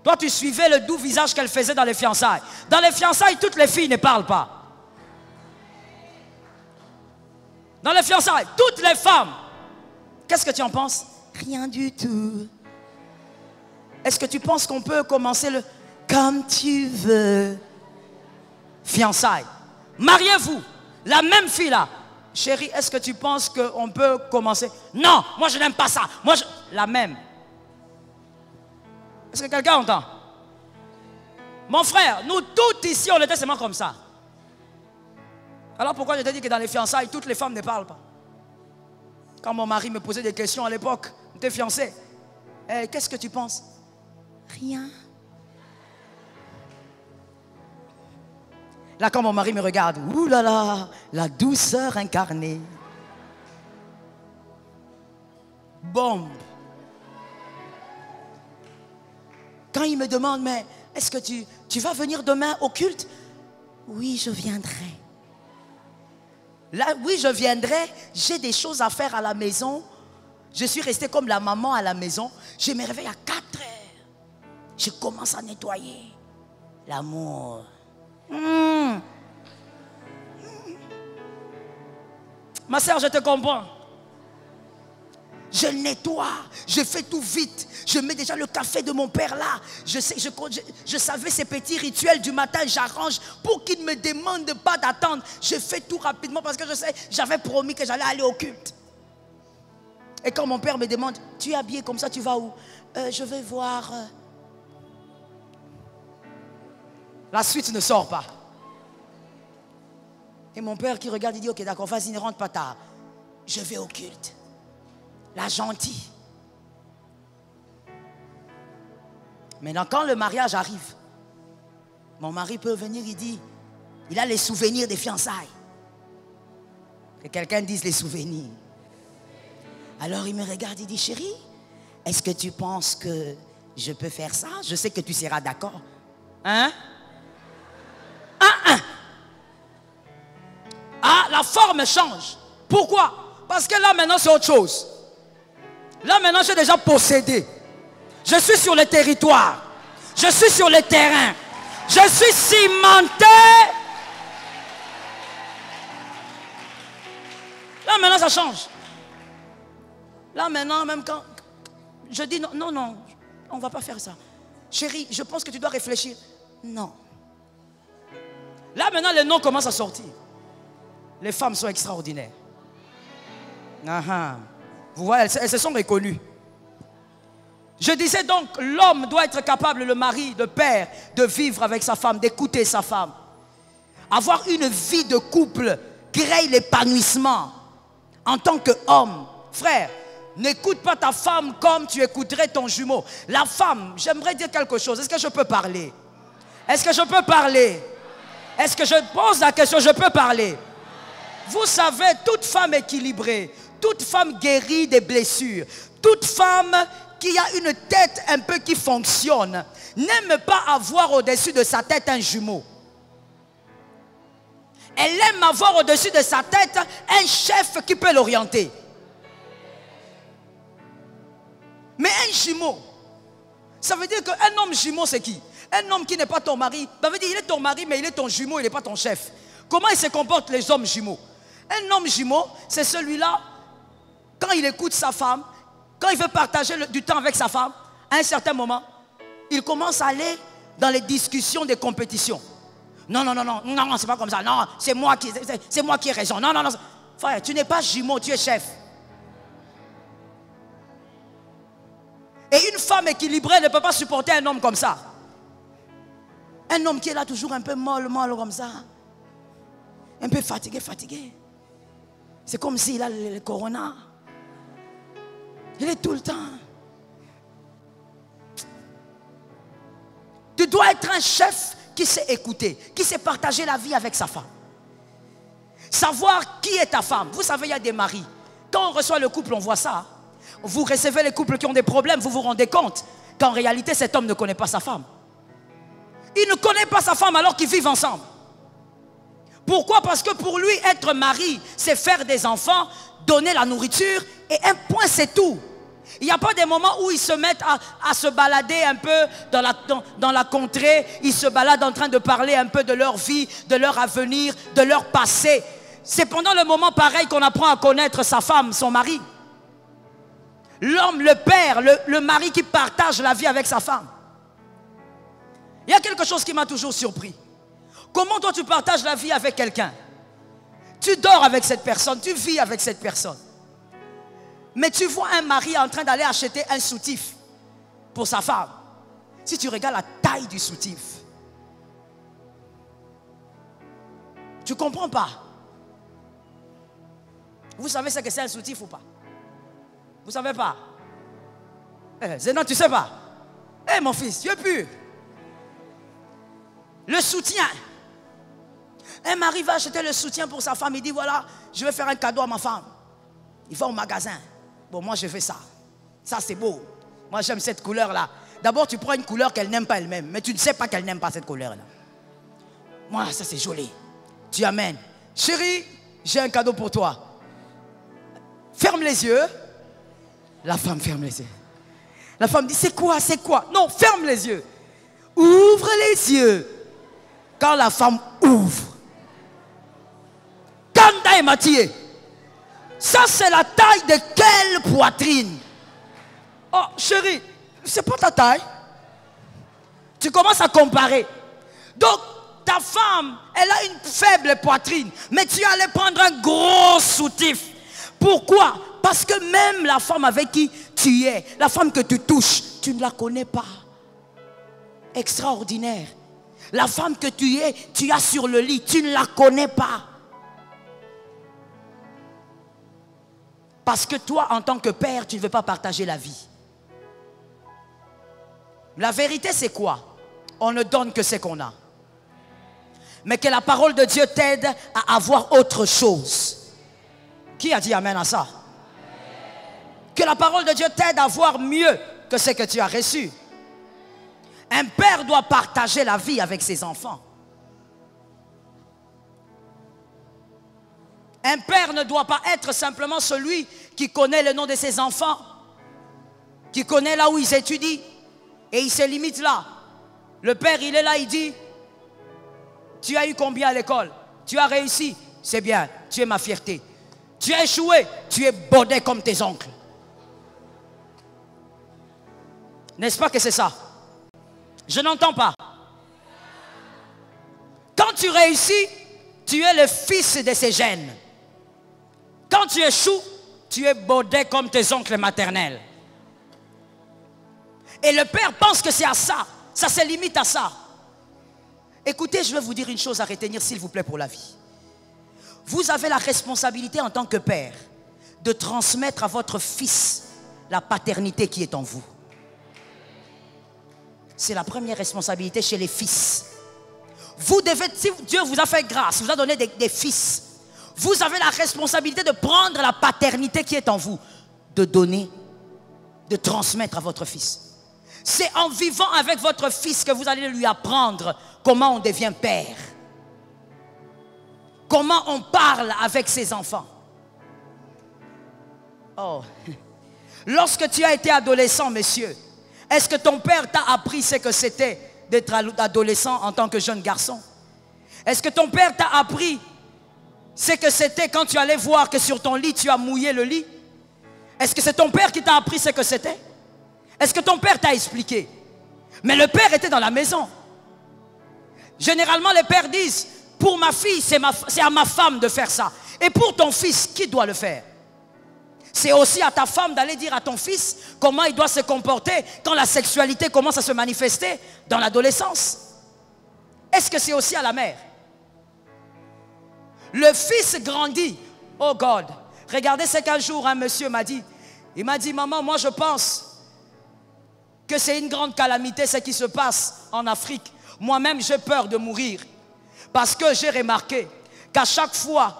Toi, tu suivais le doux visage qu'elle faisait dans les fiançailles. Dans les fiançailles, toutes les filles ne parlent pas. Dans les fiançailles, toutes les femmes. Qu'est-ce que tu en penses? Rien du tout. Est-ce que tu penses qu'on peut commencer le comme tu veux? Fiançailles. Mariez-vous. La même fille là. Chérie, est-ce que tu penses qu'on peut commencer? Non, moi je n'aime pas ça. La même. Est-ce que quelqu'un entend? Mon frère, nous tous ici, on était seulement comme ça. Alors pourquoi je te dis que dans les fiançailles, toutes les femmes ne parlent pas? Quand mon mari me posait des questions à l'époque, on était fiancés. Qu'est-ce que tu penses? Rien. Là, quand mon mari me regarde, ouh là là, la douceur incarnée. Bombe. Quand il me demande, mais est-ce que tu vas venir demain au culte? Oui, je viendrai. Là, oui, je viendrai. J'ai des choses à faire à la maison. Je suis restée comme la maman à la maison. Je me réveille à 4 heures. Je commence à nettoyer. L'amour. Ma soeur, je te comprends. Je nettoie, je fais tout vite. Je mets déjà le café de mon père là. Je savais ces petits rituels du matin, j'arrange pour qu'il ne me demande pas d'attendre. Je fais tout rapidement parce que je sais, j'avais promis que j'allais aller au culte. Et quand mon père me demande, tu es habillé comme ça, tu vas où? Je vais voir. La suite ne sort pas. Et mon père qui regarde, il dit, ok d'accord, vas-y, ne rentre pas tard. Je vais au culte. La gentille. Maintenant, quand le mariage arrive, mon mari peut venir, il dit, il a les souvenirs des fiançailles. Que quelqu'un dise les souvenirs. Alors il me regarde, il dit, chérie, est-ce que tu penses que je peux faire ça? Je sais que tu seras d'accord. Hein? Ah, la forme change. Pourquoi? Parce que là maintenant c'est autre chose. Là maintenant j'ai déjà possédé. Je suis sur le territoire. Je suis sur le terrain. Je suis cimenté. Là maintenant ça change. Là maintenant même quand je dis non, non, non, on ne va pas faire ça. Chérie, je pense que tu dois réfléchir. Non. Là maintenant les noms commencent à sortir. Les femmes sont extraordinaires. Vous voyez, elles se sont reconnues. Je disais donc, l'homme doit être capable, le mari, le père, de vivre avec sa femme, d'écouter sa femme. Avoir une vie de couple crée l'épanouissement en tant qu'homme. Frère, n'écoute pas ta femme comme tu écouterais ton jumeau. La femme, j'aimerais dire quelque chose. Est-ce que je peux parler? Est-ce que je peux parler? Est-ce que je pose la question, je peux parler? Vous savez, toute femme équilibrée, toute femme guérie des blessures, toute femme qui a une tête un peu qui fonctionne, n'aime pas avoir au-dessus de sa tête un jumeau. Elle aime avoir au-dessus de sa tête un chef qui peut l'orienter. Mais un jumeau, ça veut dire qu'un homme jumeau, c'est qui? Un homme qui n'est pas ton mari, ça veut dire qu'il est ton mari, mais il est ton jumeau, il n'est pas ton chef. Comment ils se comportent les hommes jumeaux? Un homme jumeau, c'est celui-là, quand il écoute sa femme, quand il veut partager du temps avec sa femme, à un certain moment, il commence à aller dans les discussions des compétitions. Non, non, non, non, non, c'est pas comme ça. Non, c'est moi qui ai raison. Non, non, non. Frère, tu n'es pas jumeau, tu es chef. Et une femme équilibrée ne peut pas supporter un homme comme ça. Un homme qui est là toujours un peu molle comme ça. Un peu fatigué. C'est comme s'il a le corona. Il est tout le temps. Tu dois être un chef qui sait écouter, qui sait partager la vie avec sa femme. Savoir qui est ta femme. Vous savez, il y a des maris. Quand on reçoit le couple, on voit ça. Vous recevez les couples qui ont des problèmes, vous vous rendez compte qu'en réalité, cet homme ne connaît pas sa femme. Il ne connaît pas sa femme alors qu'ils vivent ensemble. Pourquoi? Parce que pour lui, être mari, c'est faire des enfants, donner la nourriture, et un point, c'est tout. Il n'y a pas des moments où ils se mettent à se balader un peu dans la contrée, ils se baladent en train de parler un peu de leur vie, de leur avenir, de leur passé. C'est pendant le moment pareil qu'on apprend à connaître sa femme, son mari. L'homme, le père, le mari qui partage la vie avec sa femme. Il y a quelque chose qui m'a toujours surpris. Comment toi tu partages la vie avec quelqu'un? Tu dors avec cette personne, tu vis avec cette personne. Mais tu vois un mari en train d'aller acheter un soutif pour sa femme. Si tu regardes la taille du soutif, tu ne comprends pas. Vous savez ce que c'est un soutif ou pas? Vous ne savez pas? Zénon, tu ne sais pas? Mon fils, tu es pur. Le soutien. Un mari va acheter le soutien pour sa femme. Il dit, voilà, je vais faire un cadeau à ma femme. Il va au magasin. Bon, moi, je fais ça. Ça, c'est beau. Moi, j'aime cette couleur-là. D'abord, tu prends une couleur qu'elle n'aime pas elle-même. Mais tu ne sais pas qu'elle n'aime pas cette couleur-là. Moi, ça, c'est joli. Tu amènes. Chérie, j'ai un cadeau pour toi. Ferme les yeux. La femme ferme les yeux. La femme dit, c'est quoi, c'est quoi? Non, ferme les yeux. Ouvre les yeux. Quand la femme ouvre, Kanda et Mathieu, ça c'est la taille de quelle poitrine? Oh chérie, c'est pas ta taille. Tu commences à comparer. Donc ta femme, elle a une faible poitrine, mais tu allais prendre un gros soutif. Pourquoi? Parce que même la femme avec qui tu es, la femme que tu touches, tu ne la connais pas. Extraordinaire. La femme que tu as sur le lit, tu ne la connais pas. Parce que toi, en tant que père, tu ne veux pas partager la vie. La vérité, c'est quoi? On ne donne que ce qu'on a. Mais que la parole de Dieu t'aide à avoir autre chose. Qui a dit amen à ça? Que la parole de Dieu t'aide à avoir mieux que ce que tu as reçu. Un père doit partager la vie avec ses enfants. Un père ne doit pas être simplement celui qui connaît le nom de ses enfants, qui connaît là où ils étudient, et il se limite là. Le père, il est là, il dit, tu as eu combien à l'école? Tu as réussi? C'est bien, tu es ma fierté. Tu as échoué? Tu es baudet comme tes oncles. N'est-ce pas que c'est ça? Je n'entends pas. Quand tu réussis, tu es le fils de ces gènes. Quand tu échoues, tu es baudet comme tes oncles maternels. Et le père pense que c'est à ça. Ça se limite à ça. Écoutez, je vais vous dire une chose à retenir, s'il vous plaît, pour la vie. Vous avez la responsabilité en tant que père de transmettre à votre fils la paternité qui est en vous. C'est la première responsabilité chez les fils. Vous devez, si Dieu vous a fait grâce, vous a donné des fils, vous avez la responsabilité de prendre la paternité qui est en vous, de donner, de transmettre à votre fils. C'est en vivant avec votre fils que vous allez lui apprendre comment on devient père. Comment on parle avec ses enfants. Oh. Lorsque tu as été adolescent, monsieur, est-ce que ton père t'a appris ce que c'était d'être adolescent en tant que jeune garçon? Est-ce que ton père t'a appris ce que c'était quand tu allais voir que sur ton lit, tu as mouillé le lit? Est-ce que c'est ton père qui t'a appris ce que c'était? Est-ce que ton père t'a expliqué? Mais le père était dans la maison. Généralement, les pères disent, pour ma fille, c'est à ma femme de faire ça. Et pour ton fils, qui doit le faire? C'est aussi à ta femme d'aller dire à ton fils comment il doit se comporter quand la sexualité commence à se manifester dans l'adolescence. Est-ce que c'est aussi à la mère? Le fils grandit. Oh God. Regardez ce qu'un jour un monsieur m'a dit. Il m'a dit, maman, moi je pense que c'est une grande calamité ce qui se passe en Afrique. Moi-même, j'ai peur de mourir. Parce que j'ai remarqué qu'à chaque fois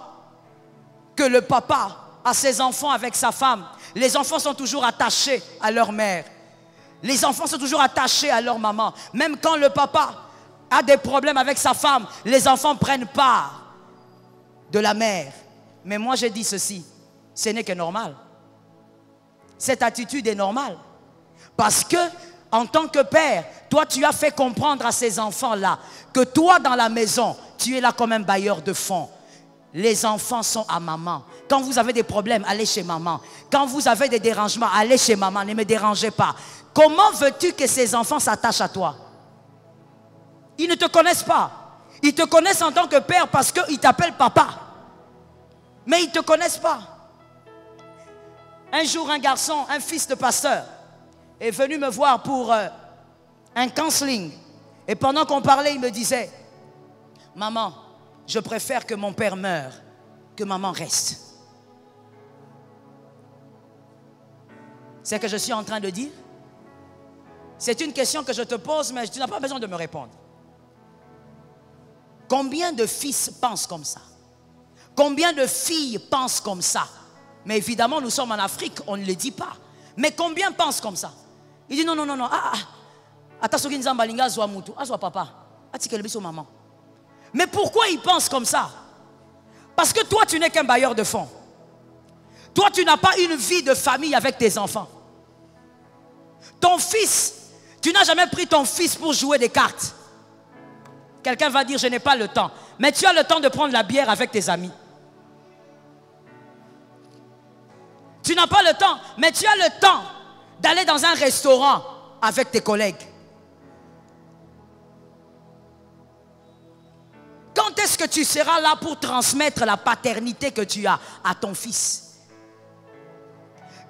que le papa a ses enfants avec sa femme, les enfants sont toujours attachés à leur mère. Les enfants sont toujours attachés à leur maman. Même quand le papa a des problèmes avec sa femme, les enfants prennent part de la mère. Mais moi, j'ai dit ceci, ce n'est que normal. Cette attitude est normale. Parce que, en tant que père, toi, tu as fait comprendre à ces enfants-là que toi, dans la maison, tu es là comme un bailleur de fonds. Les enfants sont à maman. Quand vous avez des problèmes, allez chez maman. Quand vous avez des dérangements, allez chez maman. Ne me dérangez pas. Comment veux-tu que ces enfants s'attachent à toi? Ils ne te connaissent pas. Ils te connaissent en tant que père parce qu'ils t'appellent papa. Mais ils ne te connaissent pas. Un jour, un garçon, un fils de pasteur, est venu me voir pour un counseling. Et pendant qu'on parlait, il me disait, maman, je préfère que mon père meure, que maman reste. C'est ce que je suis en train de dire. C'est une question que je te pose, mais tu n'as pas besoin de me répondre. Combien de fils pensent comme ça? Combien de filles pensent comme ça? Mais évidemment, nous sommes en Afrique, on ne le dit pas. Mais combien pensent comme ça? Il dit non, non, non, non. Papa. Maman. Mais pourquoi ils pensent comme ça? Parce que toi, tu n'es qu'un bailleur de fonds. Toi, tu n'as pas une vie de famille avec tes enfants. Ton fils, tu n'as jamais pris ton fils pour jouer des cartes. Quelqu'un va dire, je n'ai pas le temps. Mais tu as le temps de prendre la bière avec tes amis. Tu n'as pas le temps, mais tu as le temps d'aller dans un restaurant avec tes collègues. Quand est-ce que tu seras là pour transmettre la paternité que tu as à ton fils?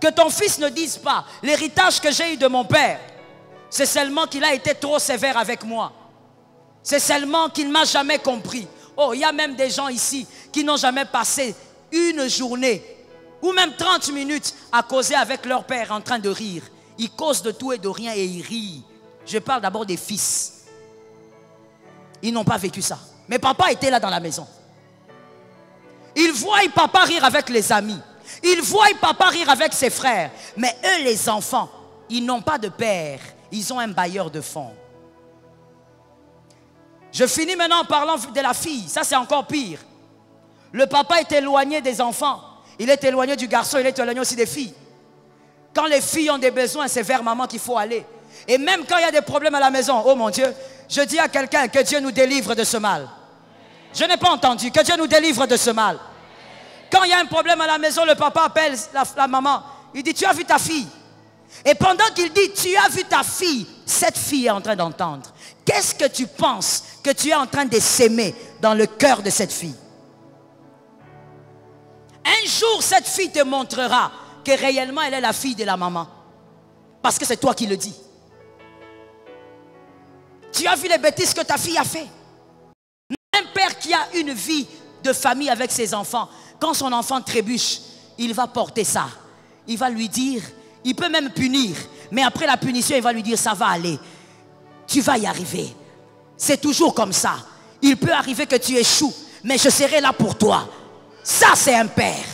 Que ton fils ne dise pas, l'héritage que j'ai eu de mon père, c'est seulement qu'il a été trop sévère avec moi. C'est seulement qu'il ne m'a jamais compris. Oh, il y a même des gens ici qui n'ont jamais passé une journée ou même 30 minutes à causer avec leur père en train de rire. Ils causent de tout et de rien et ils rient. Je parle d'abord des fils. Ils n'ont pas vécu ça. Mais papa était là dans la maison. Ils voient papa rire avec les amis. Ils voient papa rire avec ses frères. Mais eux, les enfants, ils n'ont pas de père. Ils ont un bailleur de fonds. Je finis maintenant en parlant de la fille. Ça, c'est encore pire. Le papa est éloigné des enfants. Il est éloigné du garçon. Il est éloigné aussi des filles. Quand les filles ont des besoins, c'est vers maman qu'il faut aller. Et même quand il y a des problèmes à la maison, oh mon Dieu, je dis à quelqu'un que Dieu nous délivre de ce mal. Je n'ai pas entendu. Que Dieu nous délivre de ce mal. Quand il y a un problème à la maison, le papa appelle la maman. Il dit, tu as vu ta fille? Et pendant qu'il dit, tu as vu ta fille, cette fille est en train d'entendre. Qu'est-ce que tu penses que tu es en train de s'aimer dans le cœur de cette fille? Un jour, cette fille te montrera que réellement, elle est la fille de la maman. Parce que c'est toi qui le dis. Tu as vu les bêtises que ta fille a fait. Un père qui a une vie de famille avec ses enfants, quand son enfant trébuche, il va porter ça. Il va lui dire, il peut même punir, mais après la punition, il va lui dire, ça va aller. Tu vas y arriver. C'est toujours comme ça. Il peut arriver que tu échoues, mais je serai là pour toi. Ça, c'est un père.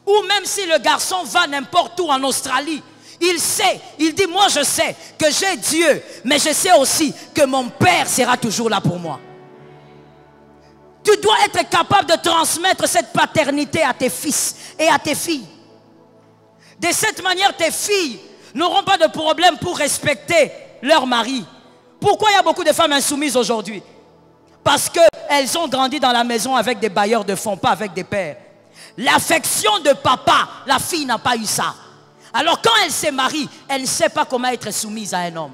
Ou même si le garçon va n'importe où en Australie, il sait, il dit, moi je sais que j'ai Dieu, mais je sais aussi que mon père sera toujours là pour moi. Tu dois être capable de transmettre cette paternité à tes fils et à tes filles. De cette manière, tes filles n'auront pas de problème pour respecter leur mari. Pourquoi il y a beaucoup de femmes insoumises aujourd'hui? Parce qu'elles ont grandi dans la maison avec des bailleurs de fonds, pas avec des pères. L'affection de papa, la fille n'a pas eu ça. Alors quand elle se marie, elle ne sait pas comment être soumise à un homme.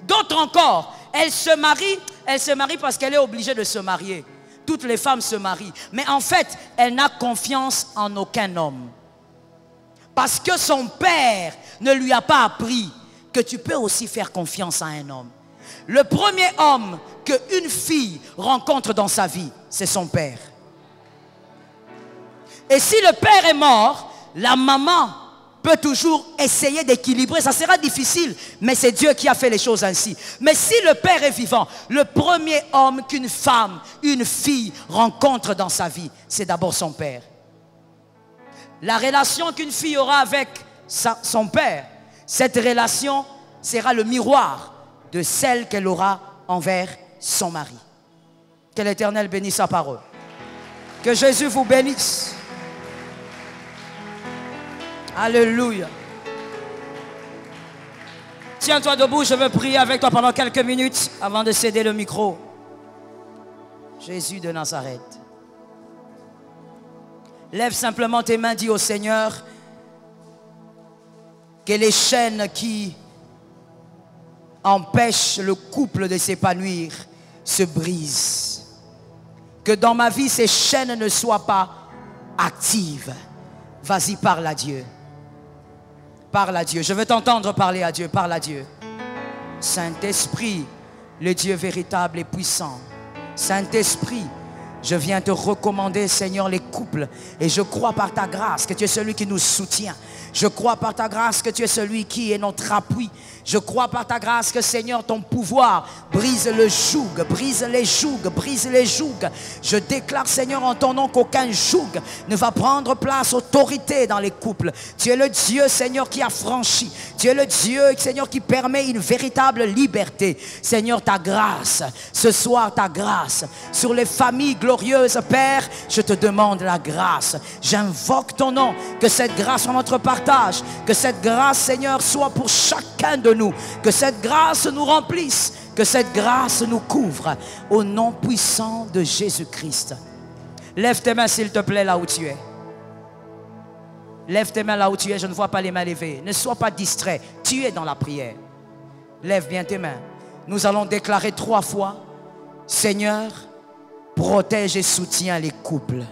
D'autres encore, elle se marie parce qu'elle est obligée de se marier. Toutes les femmes se marient. Mais en fait, elle n'a confiance en aucun homme. Parce que son père ne lui a pas appris que tu peux aussi faire confiance à un homme. Le premier homme qu'une fille rencontre dans sa vie, c'est son père. Et si le père est mort, la maman peut toujours essayer d'équilibrer. Ça sera difficile, mais c'est Dieu qui a fait les choses ainsi. Mais si le père est vivant, le premier homme qu'une femme, une fille rencontre dans sa vie, c'est d'abord son père. La relation qu'une fille aura avec son père, cette relation sera le miroir de celle qu'elle aura envers son mari. Que l'Éternel bénisse sa parole. Que Jésus vous bénisse. Alléluia. Tiens-toi debout, je veux prier avec toi pendant quelques minutes avant de céder le micro. Jésus de Nazareth. Lève simplement tes mains, dis au Seigneur que les chaînes qui empêchent le couple de s'épanouir se brisent. Que dans ma vie, ces chaînes ne soient pas actives. Vas-y, parle à Dieu. Parle à Dieu. Je veux t'entendre parler à Dieu. Parle à Dieu. Saint-Esprit, le Dieu véritable et puissant. Saint-Esprit, je viens te recommander, Seigneur, les couples. Et je crois par ta grâce que tu es celui qui nous soutient. Je crois par ta grâce que tu es celui qui est notre appui. Je crois par ta grâce que, Seigneur, ton pouvoir brise le joug, brise les jougs, brise les jougs. Je déclare, Seigneur, en ton nom qu'aucun joug ne va prendre place, autorité dans les couples. Tu es le Dieu, Seigneur, qui a franchi. Tu es le Dieu, Seigneur, qui permet une véritable liberté. Seigneur, ta grâce, ce soir, ta grâce sur les familles glorieuses, Père, je te demande la grâce. J'invoque ton nom, que cette grâce soit notre partage, que cette grâce, Seigneur, soit pour chacun de nous, que cette grâce nous remplisse, que cette grâce nous couvre, au nom puissant de Jésus-Christ. Lève tes mains, s'il te plaît, là où tu es. Lève tes mains là où tu es, je ne vois pas les mains levées. Ne sois pas distrait, tu es dans la prière. Lève bien tes mains. Nous allons déclarer 3 fois, Seigneur, protège et soutiens les couples.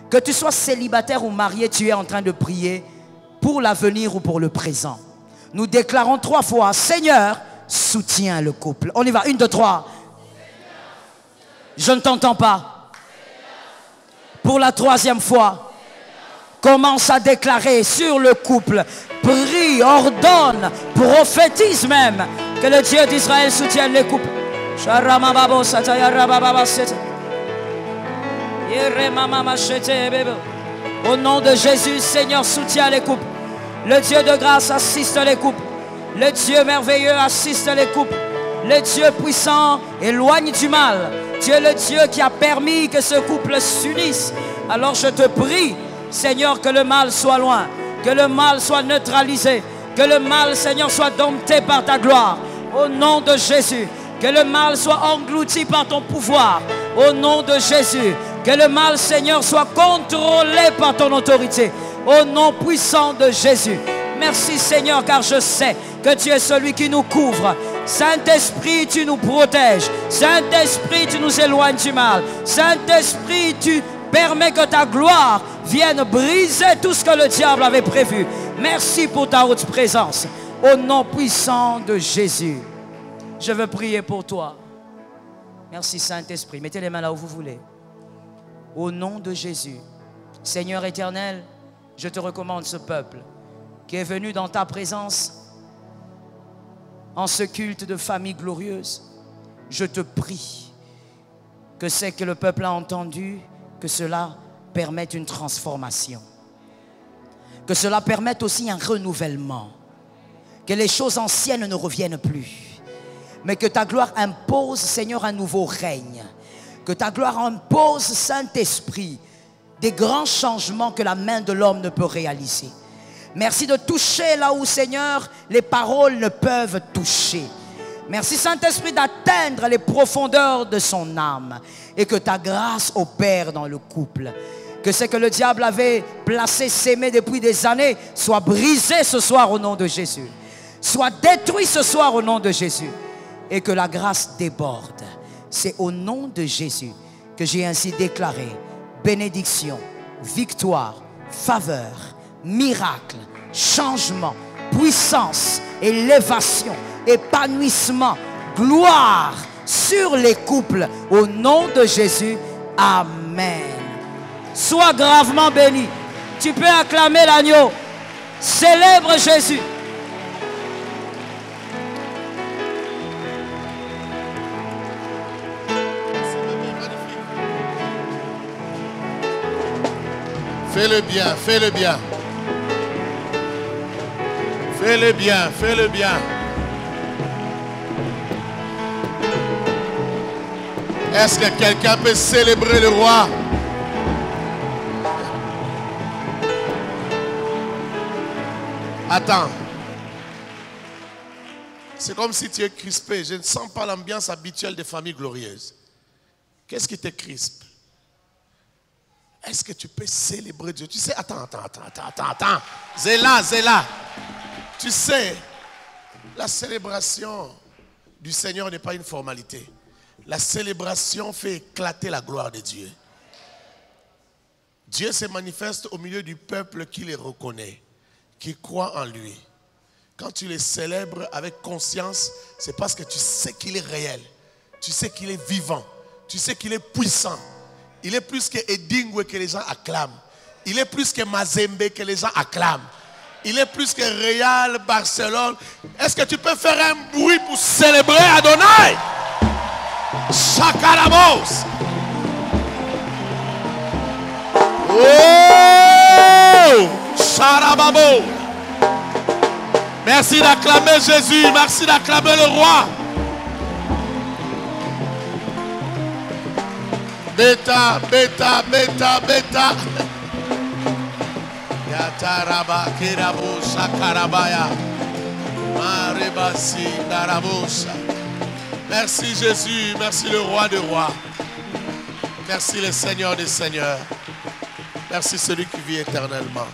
Que tu sois célibataire ou marié, tu es en train de prier pour l'avenir ou pour le présent. Nous déclarons 3 fois, Seigneur, soutiens le couple. On y va, 1, 2, 3. Je ne t'entends pas. Pour la 3e fois, commence à déclarer sur le couple. Prie, ordonne, prophétise même que le Dieu d'Israël soutienne les couples. Au nom de Jésus, Seigneur, soutiens les couples. Le Dieu de grâce assiste les couples. Le Dieu merveilleux assiste les couples. Le Dieu puissant éloigne du mal. Tu es le Dieu qui a permis que ce couple s'unisse. Alors je te prie, Seigneur, que le mal soit loin, que le mal soit neutralisé, que le mal, Seigneur, soit dompté par ta gloire. Au nom de Jésus, que le mal soit englouti par ton pouvoir. Au nom de Jésus, que le mal, Seigneur, soit contrôlé par ton autorité. Au nom puissant de Jésus. Merci, Seigneur, car je sais que tu es celui qui nous couvre. Saint-Esprit, tu nous protèges. Saint-Esprit, tu nous éloignes du mal. Saint-Esprit, tu permets que ta gloire vienne briser tout ce que le diable avait prévu. Merci pour ta haute présence. Au nom puissant de Jésus, je veux prier pour toi. Merci Saint-Esprit. Mettez les mains là où vous voulez. Au nom de Jésus, Seigneur éternel, je te recommande ce peuple qui est venu dans ta présence en ce culte de famille glorieuse. Je te prie que ce que le peuple a entendu, que cela permette une transformation. Que cela permette aussi un renouvellement. Que les choses anciennes ne reviennent plus. Mais que ta gloire impose, Seigneur, un nouveau règne. Que ta gloire impose, Saint-Esprit, des grands changements que la main de l'homme ne peut réaliser. Merci de toucher là où, Seigneur, les paroles ne peuvent toucher. Merci, Saint-Esprit, d'atteindre les profondeurs de son âme. Et que ta grâce opère dans le couple. Que ce que le diable avait placé, sémé depuis des années, soit brisé ce soir au nom de Jésus. Soit détruit ce soir au nom de Jésus. Et que la grâce déborde. C'est au nom de Jésus que j'ai ainsi déclaré bénédiction, victoire, faveur, miracle, changement, puissance, élévation, épanouissement, gloire sur les couples. Au nom de Jésus, Amen. Sois gravement béni. Tu peux acclamer l'agneau. Célèbre Jésus. Fais-le bien, fais-le bien. Fais-le bien, fais-le bien. Est-ce que quelqu'un peut célébrer le roi? Attends. C'est comme si tu es crispé. Je ne sens pas l'ambiance habituelle des familles glorieuses. Qu'est-ce qui te crispe? Est-ce que tu peux célébrer Dieu? Tu sais, attends. Zéla. Tu sais, la célébration du Seigneur n'est pas une formalité. La célébration fait éclater la gloire de Dieu. Dieu se manifeste au milieu du peuple qui les reconnaît, qui croit en lui. Quand tu les célèbres avec conscience, c'est parce que tu sais qu'il est réel. Tu sais qu'il est vivant. Tu sais qu'il est puissant. Il est plus que Edingwe que les gens acclament. Il est plus que Mazembe que les gens acclament. Il est plus que Real, Barcelone. Est-ce que tu peux faire un bruit pour célébrer Adonai? Chakaramos. Oh! Charababo. Merci d'acclamer Jésus. Merci d'acclamer le roi. Beta. Yataraba kirabo sakarabaya. Marebasi darabosa. Merci Jésus, merci le roi des rois. Merci le Seigneur des seigneurs. Merci celui qui vit éternellement.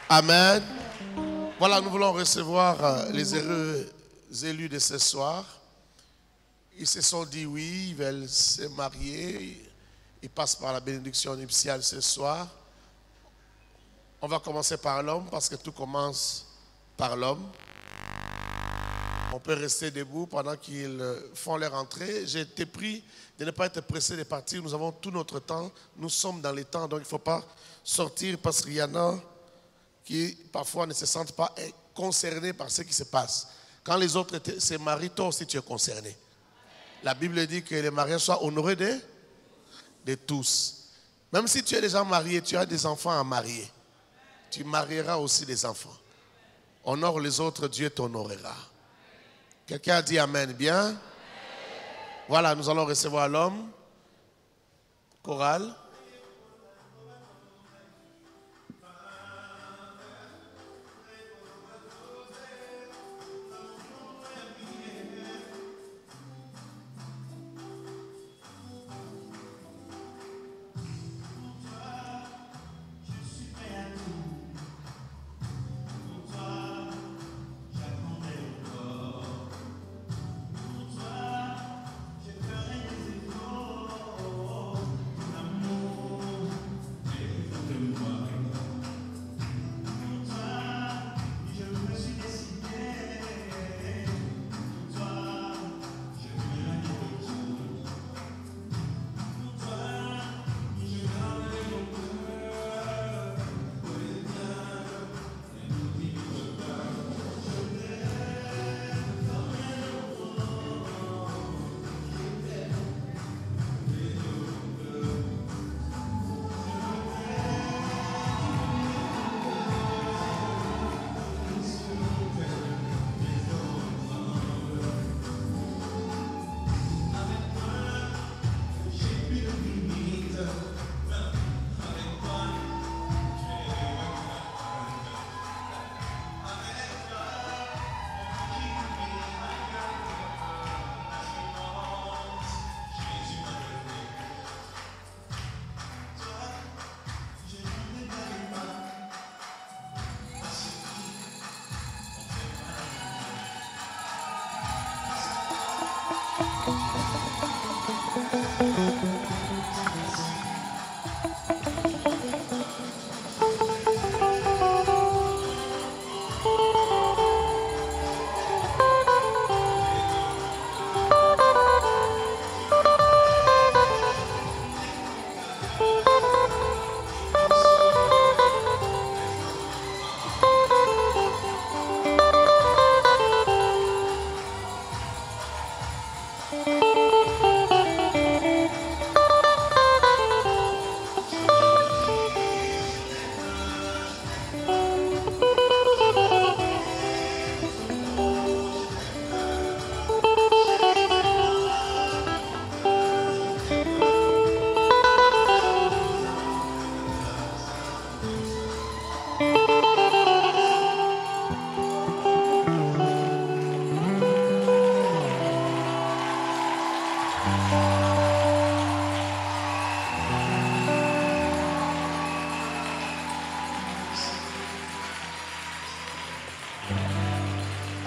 Amen. Voilà, nous voulons recevoir les heureux élus de ce soir. Ils se sont dit oui, ils veulent se marier. Ils passent par la bénédiction nuptiale ce soir. On va commencer par l'homme parce que tout commence par l'homme. On peut rester debout pendant qu'ils font leur entrée. J'ai été pris de ne pas être pressé de partir. Nous avons tout notre temps. Nous sommes dans les temps, donc il ne faut pas sortir parce qu'il y en a qui parfois ne se sentent pas concernés par ce qui se passe. Quand les autres se marient, toi aussi tu es concerné. La Bible dit que les mariages soient honorés de tous. Même si tu es déjà marié, tu as des enfants à marier. Tu marieras aussi des enfants. Honore les autres, Dieu t'honorera. Quelqu'un a dit Amen, bien? Voilà, nous allons recevoir l'homme. Chorale.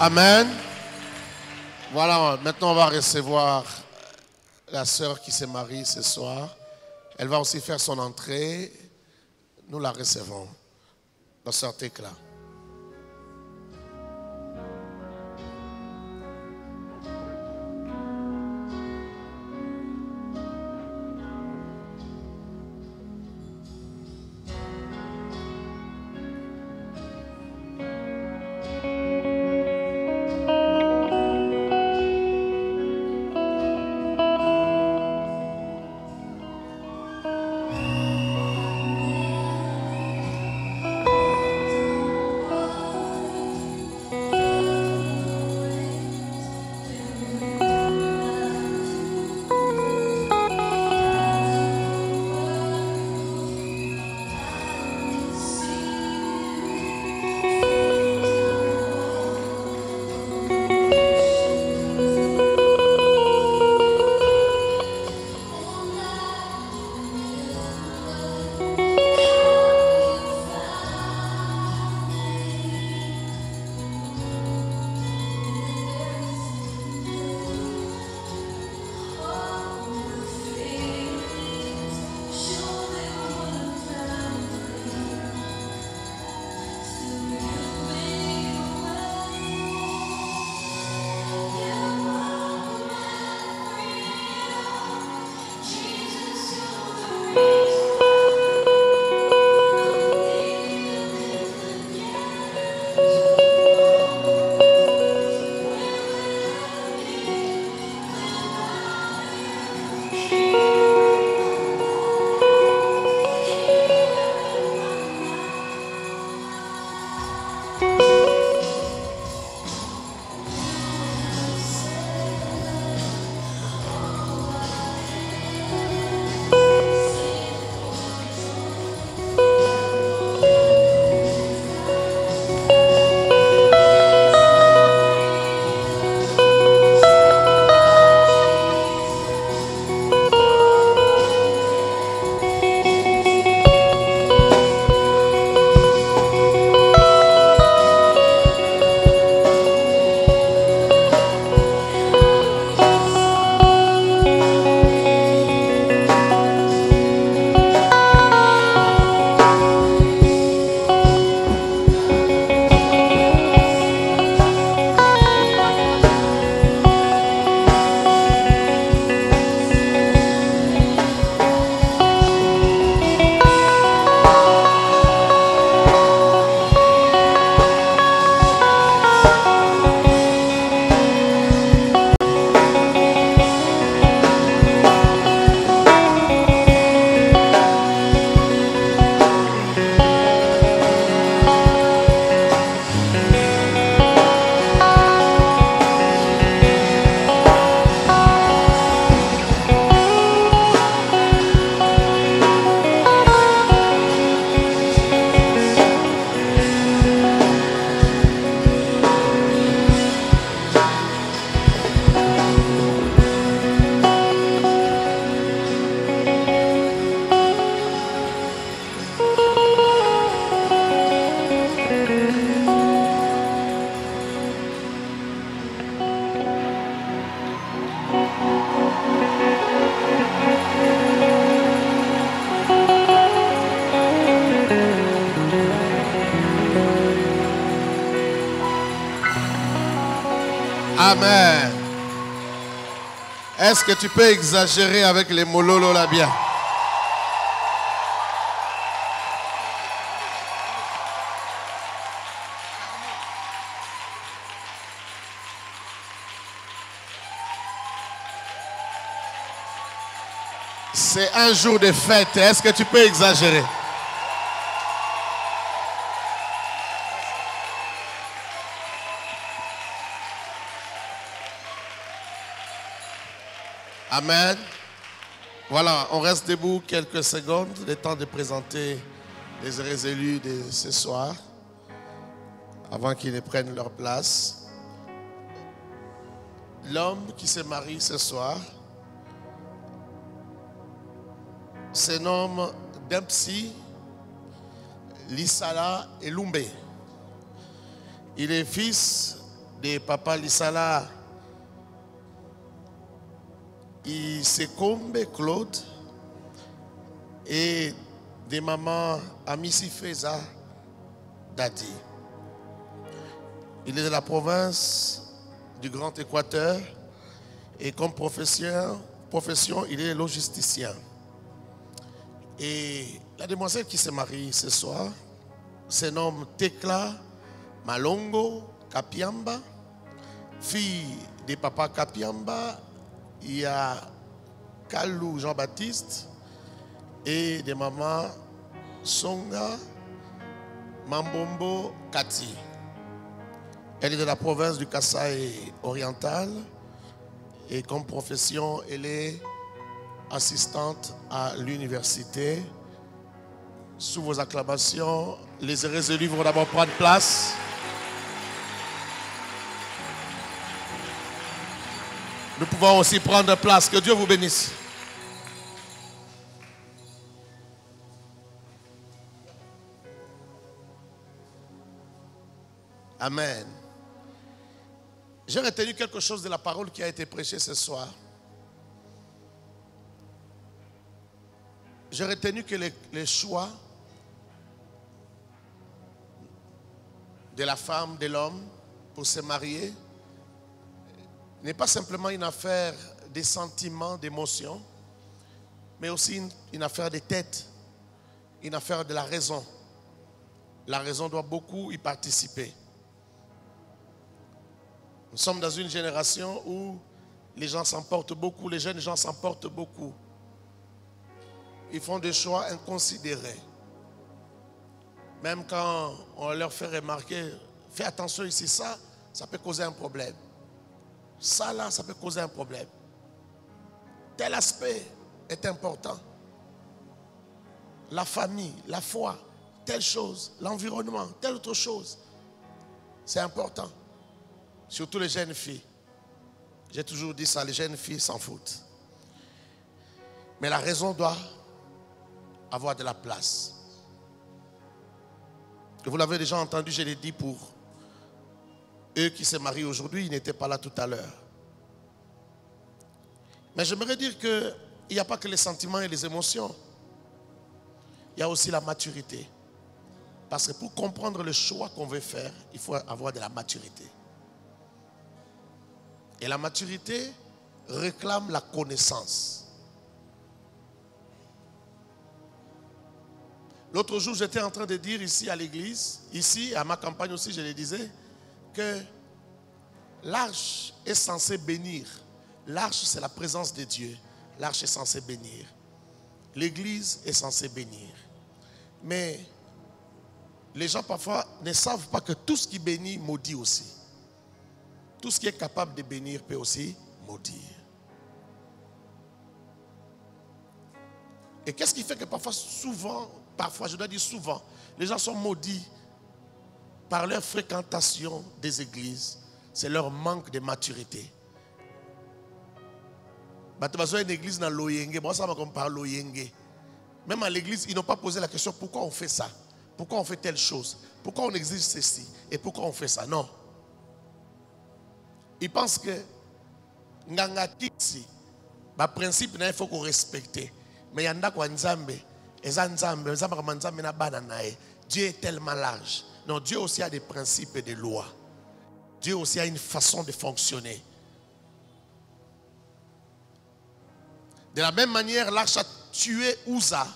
Amen. Voilà, maintenant on va recevoir la sœur qui s'est mariée ce soir. Elle va aussi faire son entrée. Nous la recevons. La sœur Tekla. Amen. Est-ce que tu peux exagérer avec les mololo là bien? C'est un jour de fête. Est-ce que tu peux exagérer? Amen. Voilà, on reste debout quelques secondes, le temps de présenter les heureux élus de ce soir, avant qu'ils ne prennent leur place. L'homme qui se marie ce soir se nomme Dempsey Lisala Elumbe. Il est fils de papa Lisala Isekombe Claude et de maman Amissi Feza Dadi. Il est de la province du Grand Équateur et comme profession, il est logisticien. Et la demoiselle qui se marie ce soir se nomme Tekla Malongo Kapiamba, fille de papa Kapiamba. Il y a Kalou Jean-Baptiste et de maman Songa Mambombo Kati. Elle est de la province du Kasaï oriental et comme profession, elle est assistante à l'université. Sous vos acclamations, les heureux élus vont d'abord prendre place. Nous pouvons aussi prendre place. Que Dieu vous bénisse. Amen. J'ai retenu quelque chose de la parole qui a été prêchée ce soir. J'ai retenu que les choix de la femme, de l'homme pour se marier n'est pas simplement une affaire de sentiments, d'émotions, mais aussi une affaire de tête, une affaire de la raison. La raison doit beaucoup y participer. Nous sommes dans une génération où les gens s'emportent beaucoup, les jeunes gens s'emportent beaucoup. Ils font des choix inconsidérés. Même quand on leur fait remarquer, fais attention ici, ça peut causer un problème. Ça là, ça peut causer un problème. Tel aspect est important. La famille, la foi, telle chose, l'environnement, telle autre chose. C'est important. Surtout les jeunes filles. J'ai toujours dit ça, les jeunes filles s'en foutent. Mais la raison doit avoir de la place. Vous l'avez déjà entendu, je l'ai dit pour eux qui se marient aujourd'hui, ils n'étaient pas là tout à l'heure. Mais j'aimerais dire qu'il n'y a pas que les sentiments et les émotions. Il y a aussi la maturité. Parce que pour comprendre le choix qu'on veut faire, il faut avoir de la maturité. Et la maturité réclame la connaissance. L'autre jour, j'étais en train de dire ici à l'église, ici à ma campagne aussi, je le disais, que l'arche est censée bénir. L'arche, c'est la présence de Dieu. L'arche est censée bénir. L'église est censée bénir. Mais les gens parfois ne savent pas que tout ce qui bénit maudit aussi. Tout ce qui est capable de bénir peut aussi maudire. Et qu'est-ce qui fait que parfois, je dois dire souvent, les gens sont maudits par leur fréquentation des églises. C'est leur manque de maturité. Une église dans l'Oyenge, même à l'église, ils n'ont pas posé la question pourquoi on fait ça, pourquoi on fait telle chose, pourquoi on exige ceci et pourquoi on fait ça. Non. Ils pensent que nganga kitsi, le principe il faut qu'on respecte. Mais yanda kwa nzambe, Dieu est tellement large. Non, Dieu aussi a des principes et des lois. Dieu aussi a une façon de fonctionner. De la même manière, l'arche a tué Uza.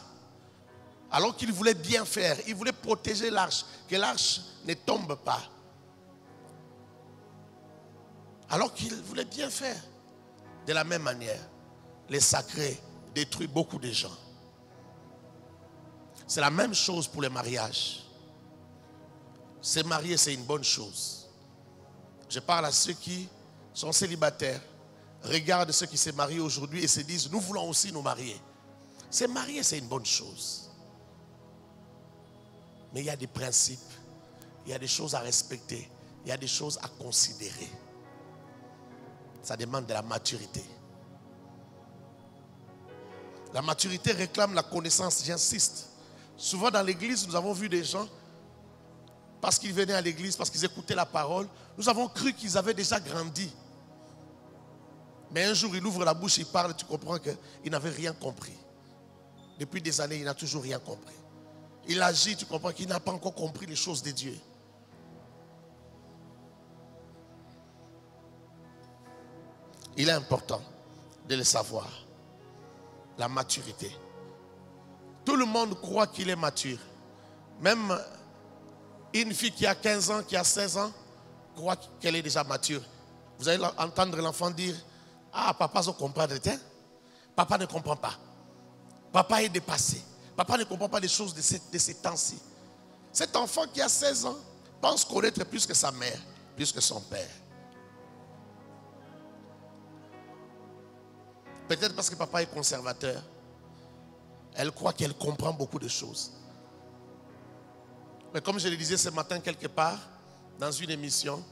Alors qu'il voulait bien faire. Il voulait protéger l'arche. Que l'arche ne tombe pas. Alors qu'il voulait bien faire. De la même manière, les sacrés détruisent beaucoup de gens. C'est la même chose pour les mariages. Se marier, c'est une bonne chose. Je parle à ceux qui sont célibataires, regardent ceux qui se marient aujourd'hui et se disent, nous voulons aussi nous marier. Se marier, c'est une bonne chose. Mais il y a des principes, il y a des choses à respecter, il y a des choses à considérer. Ça demande de la maturité. La maturité réclame la connaissance, j'insiste. Souvent dans l'église, nous avons vu des gens, parce qu'ils venaient à l'église, parce qu'ils écoutaient la parole, nous avons cru qu'ils avaient déjà grandi. Mais un jour, il ouvre la bouche, il parle, tu comprends qu'il n'avait rien compris. Depuis des années, il n'a toujours rien compris. Il agit, tu comprends qu'il n'a pas encore compris les choses de Dieu. Il est important de le savoir. La maturité. Tout le monde croit qu'il est mature. Même une fille qui a 15 ans, qui a 16 ans, croit qu'elle est déjà mature. Vous allez entendre l'enfant dire, ah, papa, je comprends. Papa ne comprend pas. Papa est dépassé. Papa ne comprend pas les choses de ces temps-ci. Cet enfant qui a 16 ans pense connaître plus que sa mère, plus que son père. Peut-être parce que papa est conservateur. Elle croit qu'elle comprend beaucoup de choses. Mais comme je le disais ce matin quelque part, dans une émission,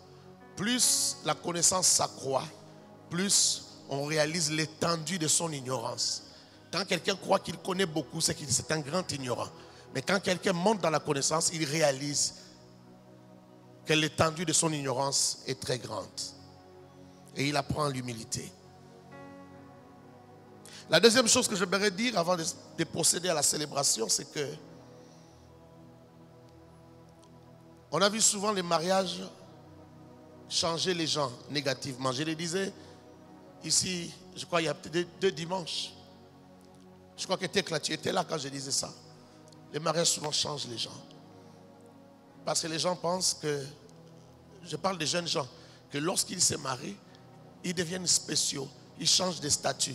plus la connaissance s'accroît, plus on réalise l'étendue de son ignorance. Quand quelqu'un croit qu'il connaît beaucoup, c'est qu'il est un grand ignorant. Mais quand quelqu'un monte dans la connaissance, il réalise que l'étendue de son ignorance est très grande. Et il apprend l'humilité. La deuxième chose que j'aimerais dire avant de procéder à la célébration, c'est que on a vu souvent les mariages changer les gens négativement. Je le disais ici, je crois il y a deux dimanches. Je crois que tu étais là quand je disais ça. Les mariages souvent changent les gens. Parce que les gens pensent que, je parle des jeunes gens, que lorsqu'ils se marient, ils deviennent spéciaux, ils changent de statut.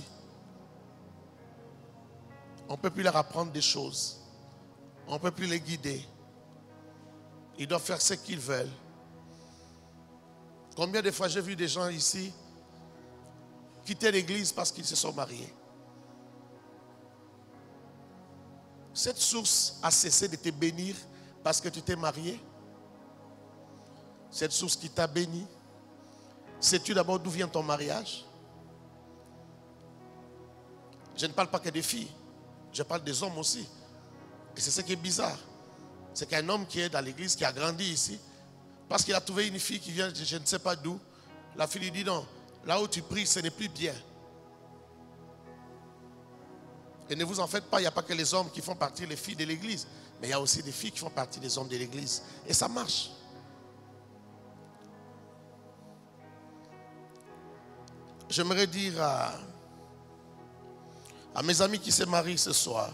On ne peut plus leur apprendre des choses. On ne peut plus les guider. Ils doivent faire ce qu'ils veulent. Combien de fois j'ai vu des gens ici quitter l'église parce qu'ils se sont mariés? Cette source a cessé de te bénir parce que tu t'es marié? Cette source qui t'a béni, sais-tu d'abord d'où vient ton mariage? Je ne parle pas que des filles. Je parle des hommes aussi. Et c'est ce qui est bizarre. C'est qu'un homme qui est dans l'église, qui a grandi ici, parce qu'il a trouvé une fille qui vient, je ne sais pas d'où, la fille lui dit non, là où tu pries, ce n'est plus bien. Et ne vous en faites pas, il n'y a pas que les hommes qui font partie les filles de l'église, mais il y a aussi des filles qui font partie des hommes de l'église. Et ça marche. J'aimerais dire à mes amis qui se marient ce soir,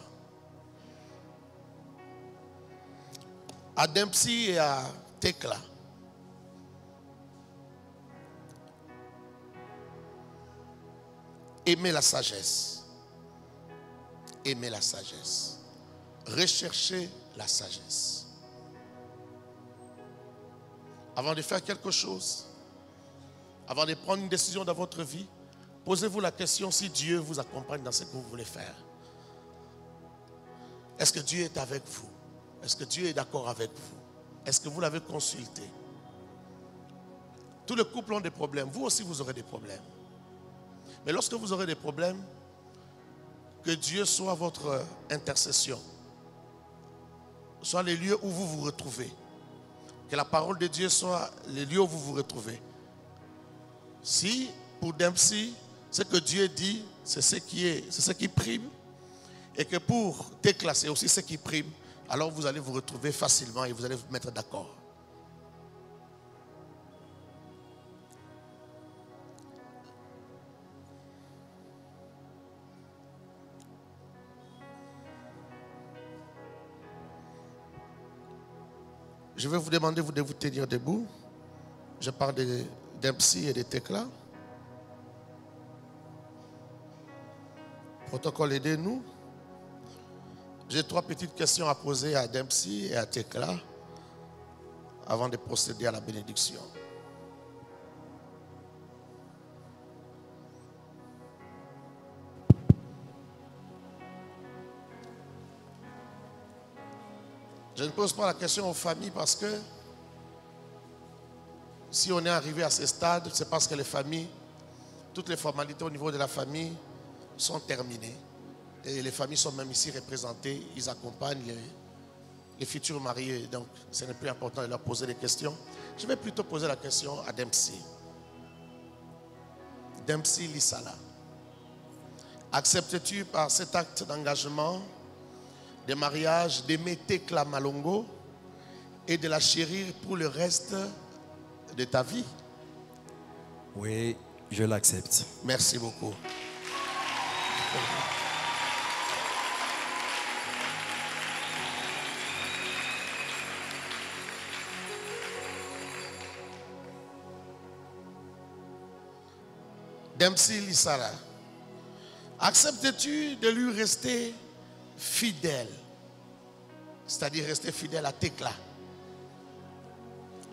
à Dempsey et à Tekla, aimez la sagesse. Aimez la sagesse. Recherchez la sagesse. Avant de faire quelque chose, avant de prendre une décision dans votre vie, posez-vous la question si Dieu vous accompagne dans ce que vous voulez faire. Est-ce que Dieu est avec vous? Est-ce que Dieu est d'accord avec vous? Est-ce que vous l'avez consulté? Tous les couples ont des problèmes. Vous aussi, vous aurez des problèmes. Mais lorsque vous aurez des problèmes, que Dieu soit votre intercession, soit les lieux où vous vous retrouvez. Que la parole de Dieu soit les lieux où vous vous retrouvez. Si, pour Dempsey, ce que Dieu dit, c'est ce qui prime, et que pour Tekla, c'est aussi ce qui prime, alors vous allez vous retrouver facilement et vous allez vous mettre d'accord. Je vais vous demander de vous tenir debout. Je parle de Dempsey et de Tekla. Protocole, aidez-nous. J'ai 3 petites questions à poser à Dempsey et à Tekla avant de procéder à la bénédiction. Je ne pose pas la question aux familles parce que si on est arrivé à ce stade, c'est parce que les familles, toutes les formalités au niveau de la famille sont terminées. Et les familles sont même ici représentées. Ils accompagnent les futurs mariés. Donc, ce n'est plus important de leur poser des questions. Je vais plutôt poser la question à Dempsey. Dempsey Lissala. Acceptes-tu par cet acte d'engagement de mariage d'aimer Tekla Malongo et de la chérir pour le reste de ta vie? Oui, je l'accepte. Merci beaucoup. Dempsey Lissala, acceptes-tu de lui rester fidèle? C'est-à-dire rester fidèle à Tekla.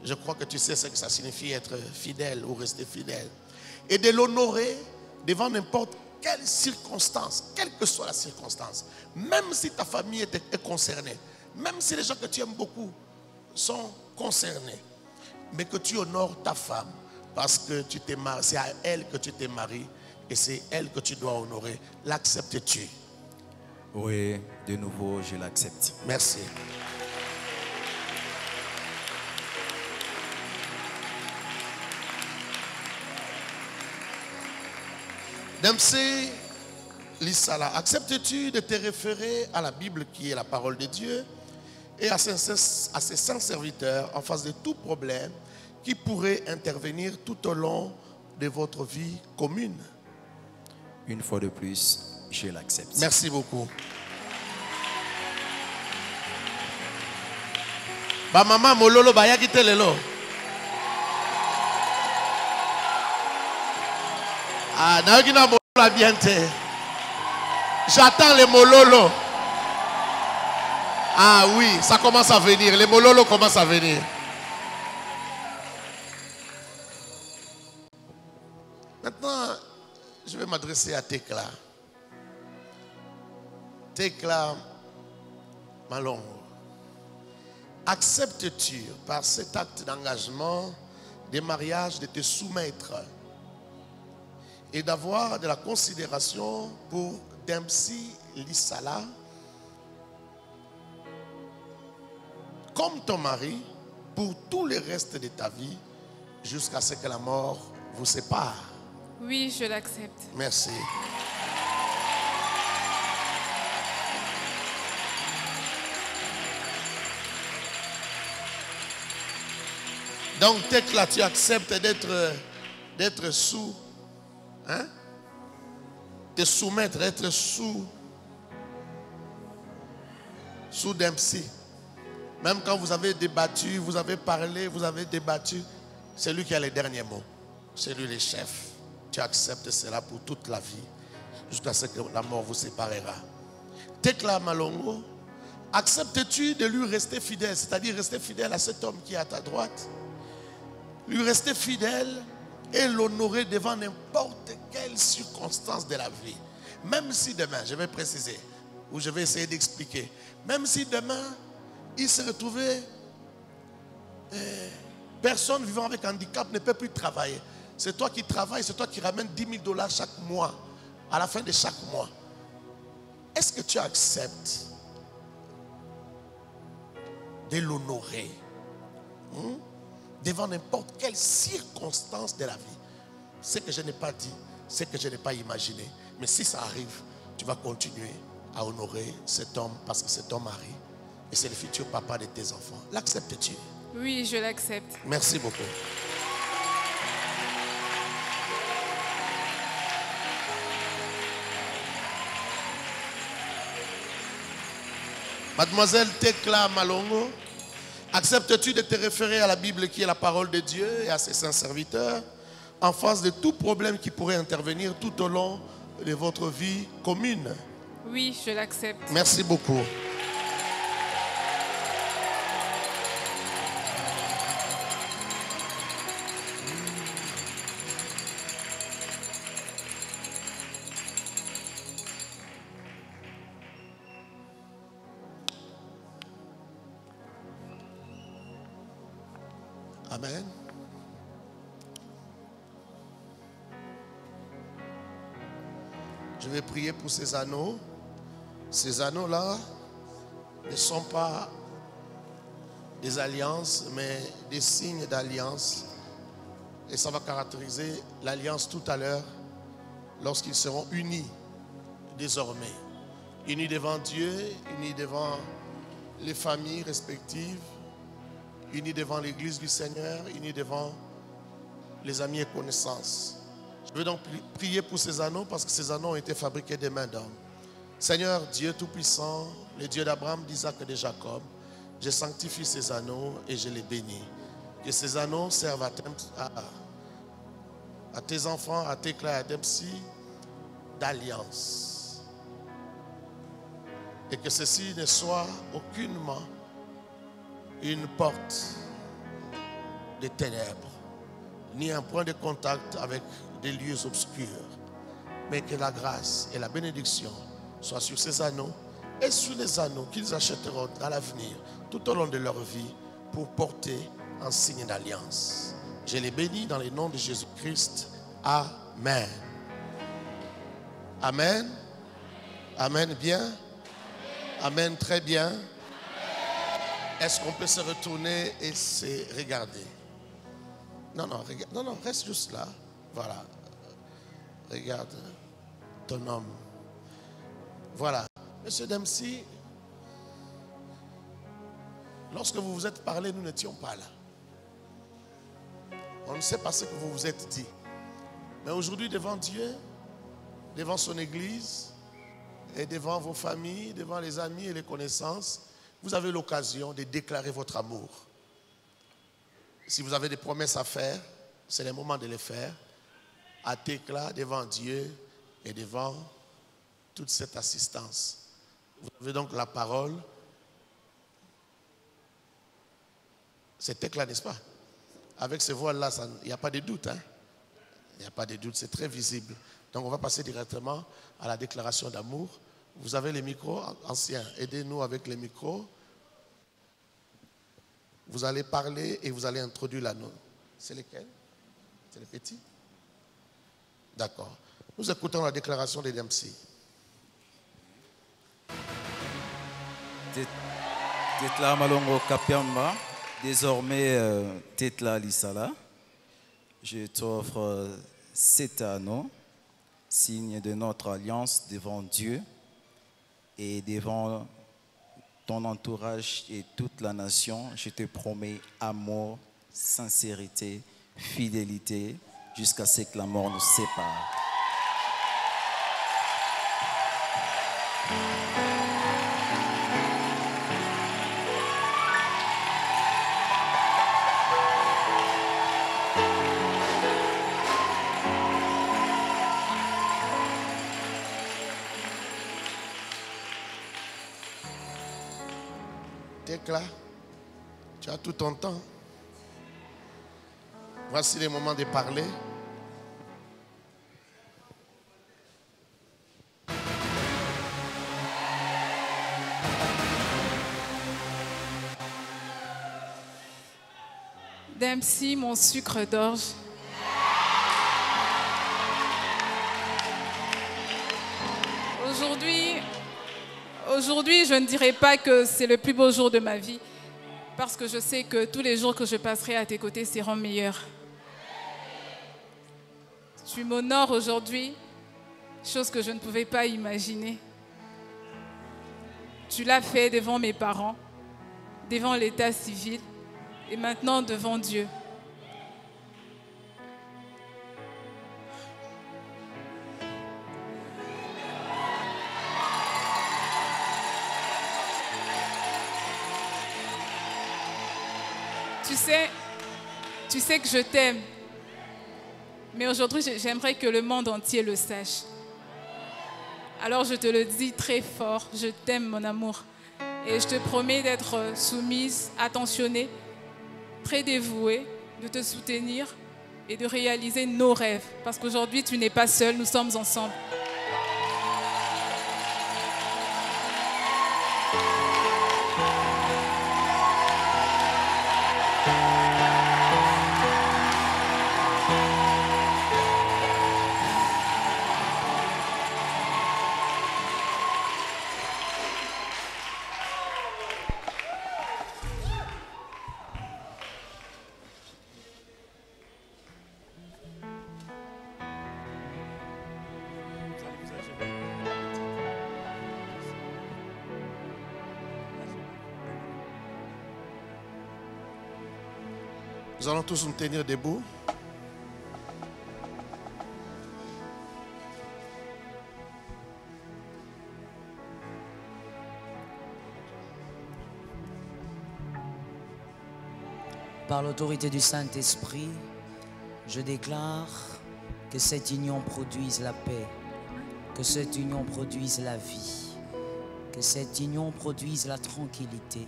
Je crois que tu sais ce que ça signifie être fidèle ou rester fidèle. Et de l'honorer devant n'importe quelle circonstance, quelle que soit la circonstance. Même si ta famille est concernée, même si les gens que tu aimes beaucoup sont concernés, mais que tu honores ta femme parce que tu t'es marié, c'est à elle que tu t'es marié et c'est elle que tu dois honorer. L'acceptes-tu? Oui, de nouveau, je l'accepte. Merci. Dempsey Lissala, acceptes-tu de te référer à la Bible qui est la parole de Dieu et à ses saints serviteurs en face de tout problème qui pourrait intervenir tout au long de votre vie commune? Une fois de plus, je l'accepte. Merci beaucoup. Ba maman mololo ba yakite lelo. Ah, nayoki na mololo bien te. J'attends les mololo. Ah oui, ça commence à venir. Les mololo commencent à venir. Maintenant, je vais m'adresser à Tekla. Tekla Malongo. Acceptes-tu par cet acte d'engagement des mariages de te soumettre et d'avoir de la considération pour Dempsey Lissala comme ton mari pour tout le reste de ta vie jusqu'à ce que la mort vous sépare? Oui, je l'accepte. Merci. Donc, Tekla, tu acceptes d'être sous, hein? Te soumettre, d'être sous Dempsey. Même quand vous avez débattu, vous avez parlé, vous avez débattu, c'est lui qui a les derniers mots. C'est lui le chef. Tu acceptes cela pour toute la vie, jusqu'à ce que la mort vous séparera. Tekla Malongo, acceptes-tu de lui rester fidèle, c'est-à-dire rester fidèle à cet homme qui est à ta droite? Lui rester fidèle et l'honorer devant n'importe quelle circonstance de la vie. Même si demain, je vais préciser, ou je vais essayer d'expliquer, même si demain, il se retrouvait, personne vivant avec handicap ne peut plus travailler. C'est toi qui travailles, c'est toi qui ramènes 10 000 $ chaque mois, à la fin de chaque mois. Est-ce que tu acceptes de l'honorer devant n'importe quelle circonstance de la vie? Ce que je n'ai pas dit, ce que je n'ai pas imaginé. Mais si ça arrive, tu vas continuer à honorer cet homme parce que c'est ton mari et c'est le futur papa de tes enfants. L'acceptes-tu? Oui, je l'accepte. Merci beaucoup. Mademoiselle Tekla Malongo, Acceptes-tu de te référer à la Bible qui est la parole de Dieu et à ses saints serviteurs en face de tout problème qui pourrait intervenir tout au long de votre vie commune? Oui, je l'accepte. Merci beaucoup. Amen. Je vais prier pour ces anneaux. Ces anneaux-là ne sont pas des alliances, mais des signes d'alliance. Et ça va caractériser l'alliance tout à l'heure, lorsqu'ils seront unis désormais. Unis devant Dieu, unis devant les familles respectives, unis devant l'église du Seigneur, unis devant les amis et connaissances. Je vais donc prier pour ces anneaux parce que ces anneaux ont été fabriqués des mains d'hommes. Seigneur Dieu Tout-Puissant, le Dieu d'Abraham, d'Isaac et de Jacob, je sanctifie ces anneaux et je les bénis. Que ces anneaux servent à tes enfants, à tes clés, à Dempsey, d'alliance. Et que ceci ne soit aucunement une porte de ténèbres, ni un point de contact avec des lieux obscurs, mais que la grâce et la bénédiction soient sur ces anneaux et sur les anneaux qu'ils achèteront à l'avenir, tout au long de leur vie, pour porter un signe d'alliance. Je les bénis dans le nom de Jésus-Christ. Amen. Amen. Amen bien. Amen très bien. Est-ce qu'on peut se retourner et se regarder? Non, reste juste là. Voilà. Regarde ton homme. Voilà. Monsieur Dempsey, lorsque vous vous êtes parlé, nous n'étions pas là. On ne sait pas ce que vous vous êtes dit. Mais aujourd'hui, devant Dieu, devant son église, et devant vos familles, devant les amis et les connaissances, vous avez l'occasion de déclarer votre amour. Si vous avez des promesses à faire, c'est le moment de les faire à éclat devant Dieu et devant toute cette assistance. Vous avez donc la parole. C'est éclat, n'est-ce pas? Avec ce voile-là, il n'y a pas de doute. Il n'y a pas de doute, c'est très visible. Donc on va passer directement à la déclaration d'amour. Vous avez les micros anciens. Aidez-nous avec les micros. Vous allez parler et vous allez introduire l'anneau. C'est lesquels? C'est les petits? D'accord. Nous écoutons la déclaration de Dempsey. Tetla Malongo Kapiamba, désormais Tetla Lisala, je t'offre cet anneau, signe de notre alliance devant Dieu et devant ton entourage et toute la nation. Je te promets amour, sincérité, fidélité, jusqu'à ce que la mort nous sépare. Là, tu as tout ton temps. Voici les moments de parler. Dempsey, mon sucre d'orge. Aujourd'hui, je ne dirais pas que c'est le plus beau jour de ma vie, parce que je sais que tous les jours que je passerai à tes côtés seront meilleurs. Tu m'honores aujourd'hui, chose que je ne pouvais pas imaginer. Tu l'as fait devant mes parents, devant l'état civil et maintenant devant Dieu. Tu sais que je t'aime. Mais aujourd'hui, j'aimerais que le monde entier le sache. Alors je te le dis très fort, je t'aime mon amour. Et je te promets d'être soumise, attentionnée, très dévouée, de te soutenir et de réaliser nos rêves. Parce qu'aujourd'hui, tu n'es pas seule, nous sommes ensemble. Nous allons tous nous tenir debout. Par l'autorité du Saint-Esprit, je déclare que cette union produise la paix, que cette union produise la vie, que cette union produise la tranquillité,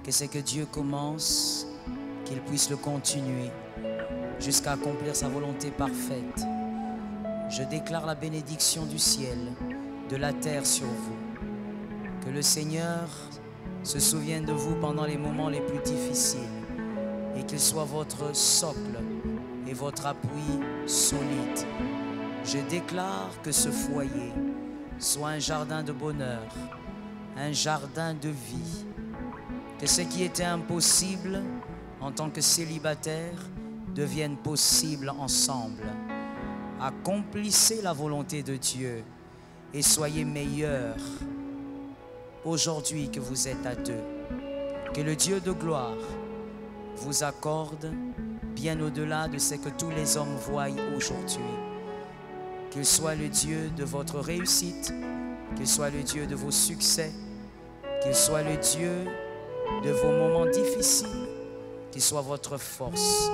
que ce que Dieu commence, qu'il puisse le continuer jusqu'à accomplir sa volonté parfaite. Je déclare la bénédiction du ciel, de la terre sur vous. Que le Seigneur se souvienne de vous pendant les moments les plus difficiles et qu'il soit votre socle et votre appui solide. Je déclare que ce foyer soit un jardin de bonheur, un jardin de vie. Que ce qui était impossible en tant que célibataire devienne possible ensemble. Accomplissez la volonté de Dieu et soyez meilleurs aujourd'hui que vous êtes à deux. Que le Dieu de gloire vous accorde bien au-delà de ce que tous les hommes voient aujourd'hui. Qu'il soit le Dieu de votre réussite, qu'il soit le Dieu de vos succès, qu'il soit le Dieu de vos moments difficiles, qu'il soit votre force.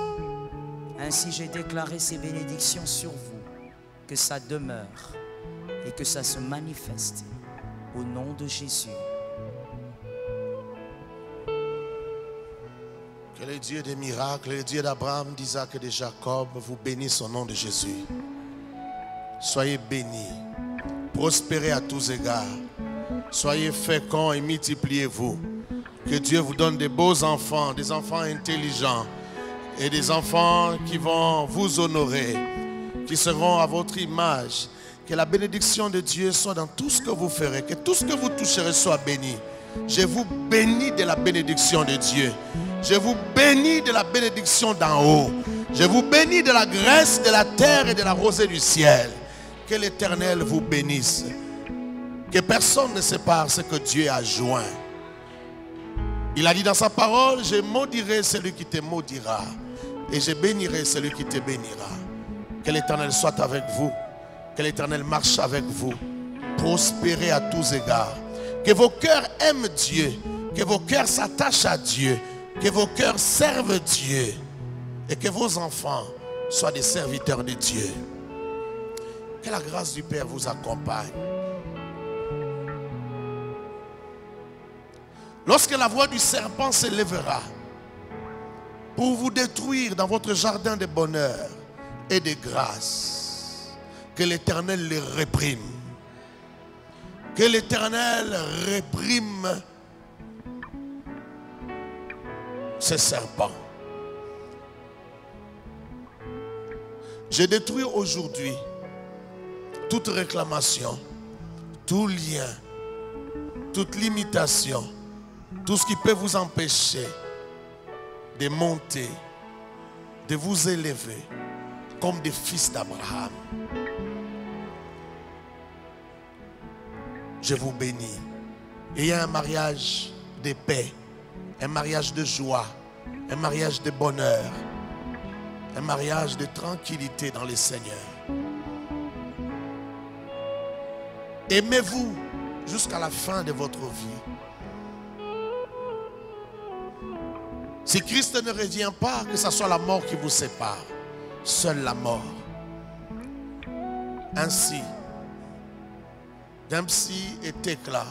Ainsi j'ai déclaré ces bénédictions sur vous, que ça demeure et que ça se manifeste au nom de Jésus. Que le Dieu des miracles, le Dieu d'Abraham, d'Isaac et de Jacob vous bénisse au nom de Jésus. Soyez bénis, prospérez à tous égards, soyez féconds et multipliez-vous. Que Dieu vous donne des beaux enfants, des enfants intelligents et des enfants qui vont vous honorer, qui seront à votre image. Que la bénédiction de Dieu soit dans tout ce que vous ferez, que tout ce que vous toucherez soit béni. Je vous bénis de la bénédiction de Dieu. Je vous bénis de la bénédiction d'en haut. Je vous bénis de la graisse de la terre et de la rosée du ciel. Que l'Éternel vous bénisse. Que personne ne sépare ce que Dieu a joint. Il a dit dans sa parole, je maudirai celui qui te maudira et je bénirai celui qui te bénira. Que l'Éternel soit avec vous. Que l'Éternel marche avec vous. Prospérez à tous égards. Que vos cœurs aiment Dieu. Que vos cœurs s'attachent à Dieu. Que vos cœurs servent Dieu. Et que vos enfants soient des serviteurs de Dieu. Que la grâce du Père vous accompagne. Lorsque la voix du serpent s'élèvera pour vous détruire dans votre jardin de bonheur et de grâce, que l'Éternel les réprime. Que l'Éternel réprime ces serpents. Je détruis aujourd'hui toute réclamation, tout lien, toute limitation, tout ce qui peut vous empêcher de monter, de vous élever comme des fils d'Abraham. Je vous bénis. Ayez un mariage de paix, un mariage de joie, un mariage de bonheur, un mariage de tranquillité dans le Seigneur. Aimez-vous jusqu'à la fin de votre vie. Si Christ ne revient pas, que ce soit la mort qui vous sépare. Seule la mort. Ainsi, Dempsey et Tekla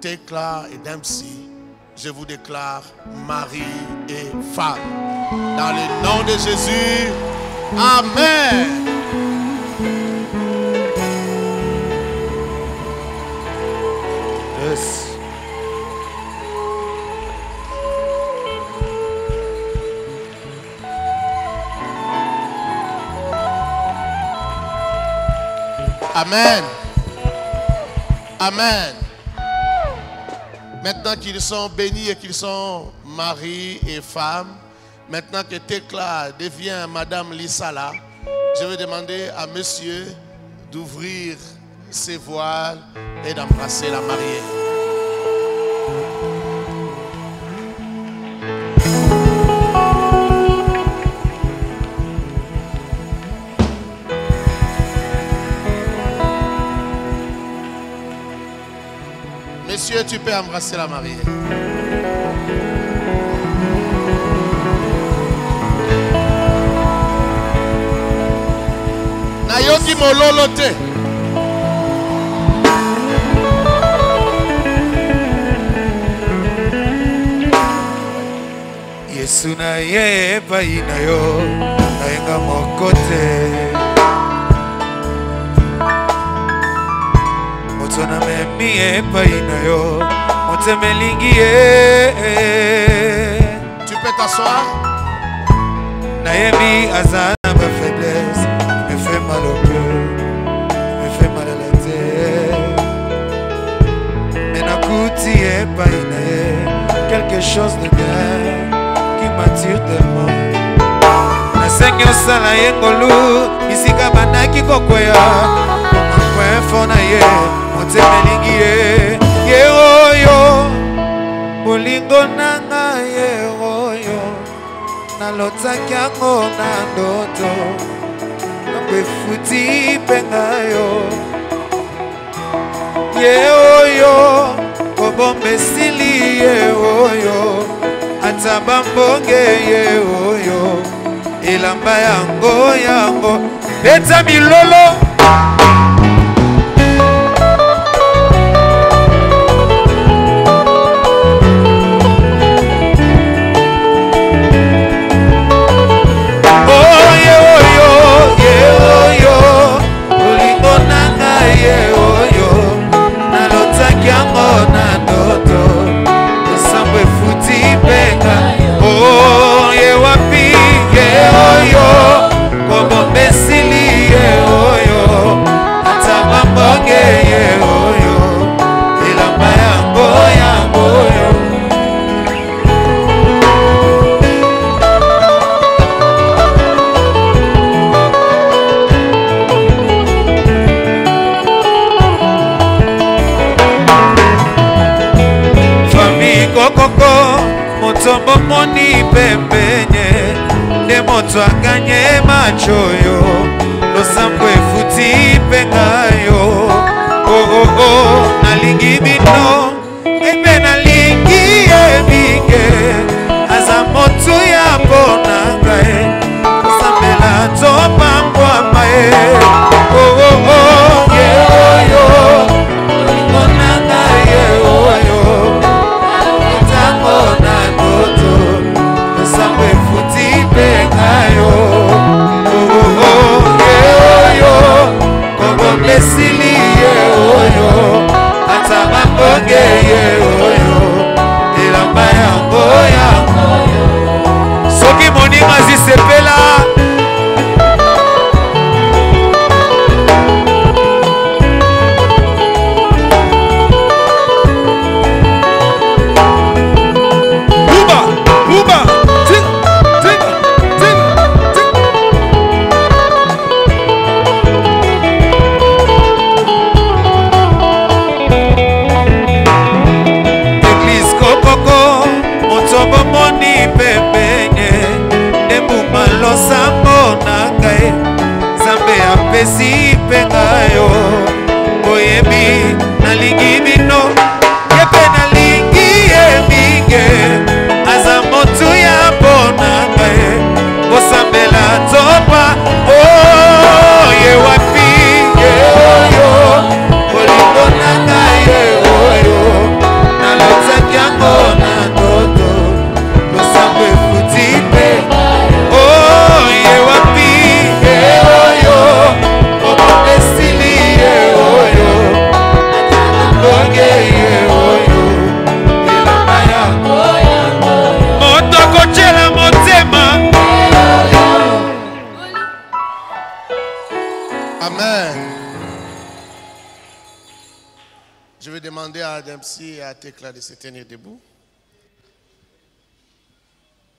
et Dempsey, je vous déclare mari et femme. Dans le nom de Jésus, Amen. Yes. Amen. Amen. Maintenant qu'ils sont bénis et qu'ils sont mari et femme, maintenant que Tekla devient Madame Lissala, je vais demander à monsieur d'ouvrir ses voiles et d'embrasser la mariée. Monsieur, tu peux embrasser la mariée. Nayoki mololote. Yesu na ye epai na yo nayenga moko te. Moto na memi epai na yo moto melingi ye. Tu peux t'asseoir. Nayebi aza na ba faiblesse, me fait mal au cœur, me fait mal à la tête. Mais nakuti epai na ye quelque chose de bien qui m'attire tellement. Nasengi osala ye ngolu bisika bandaki kokwea omakwe na ye motema elingi ye. Ye oyo bolingo nanga ye oyo nalotaki yango na ndoto nakwefuti mpenga yo. Ye oyo kobomba esili ye oyo ata bambonge ye oyo elamba yango beta milolo. Motombo moni pembenye de moto aganye macho yo losambo efuti penga yo. Oh nalingi bino ebe nalingi ebinge aza moto ya bonanga osambela topambwa mae. Oh ye oyo bonanga ye oyo esili ye oyo ata bambonge ye oyo elamba yango soki moninga zisepela. Si pengayo boyebi nalingi bino yepe nalingi ebinge aza motu Amen. Je vais demander à Dempsey et à Tekla de se tenir debout.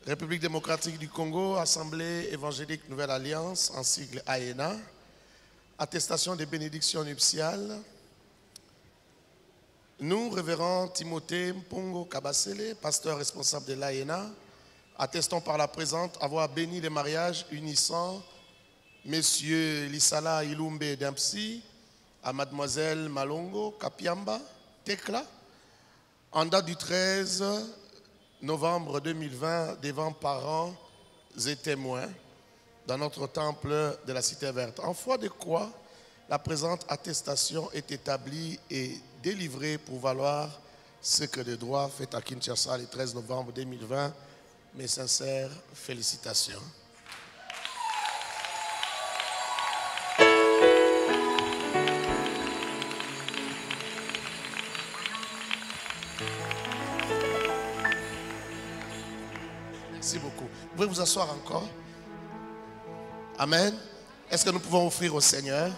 République démocratique du Congo, Assemblée évangélique Nouvelle Alliance, en sigle AENA. Attestation des bénédictions nuptiales. Nous, révérend Timothée Mpongo Kabasele, pasteur responsable de l'AENA, attestons par la présente avoir béni les mariages unissant Messieurs Lisala Ilumbe Dempsey à Mademoiselle Malongo Kapiamba Tekla en date du 13 novembre 2020 devant parents et témoins dans notre temple de la Cité Verte. En foi de quoi la présente attestation est établie et délivrée pour valoir ce que de droit fait à Kinshasa le 13 novembre 2020. Mes sincères félicitations. Merci beaucoup. Vous pouvez vous asseoir encore. Amen. Est-ce que nous pouvons offrir au Seigneur?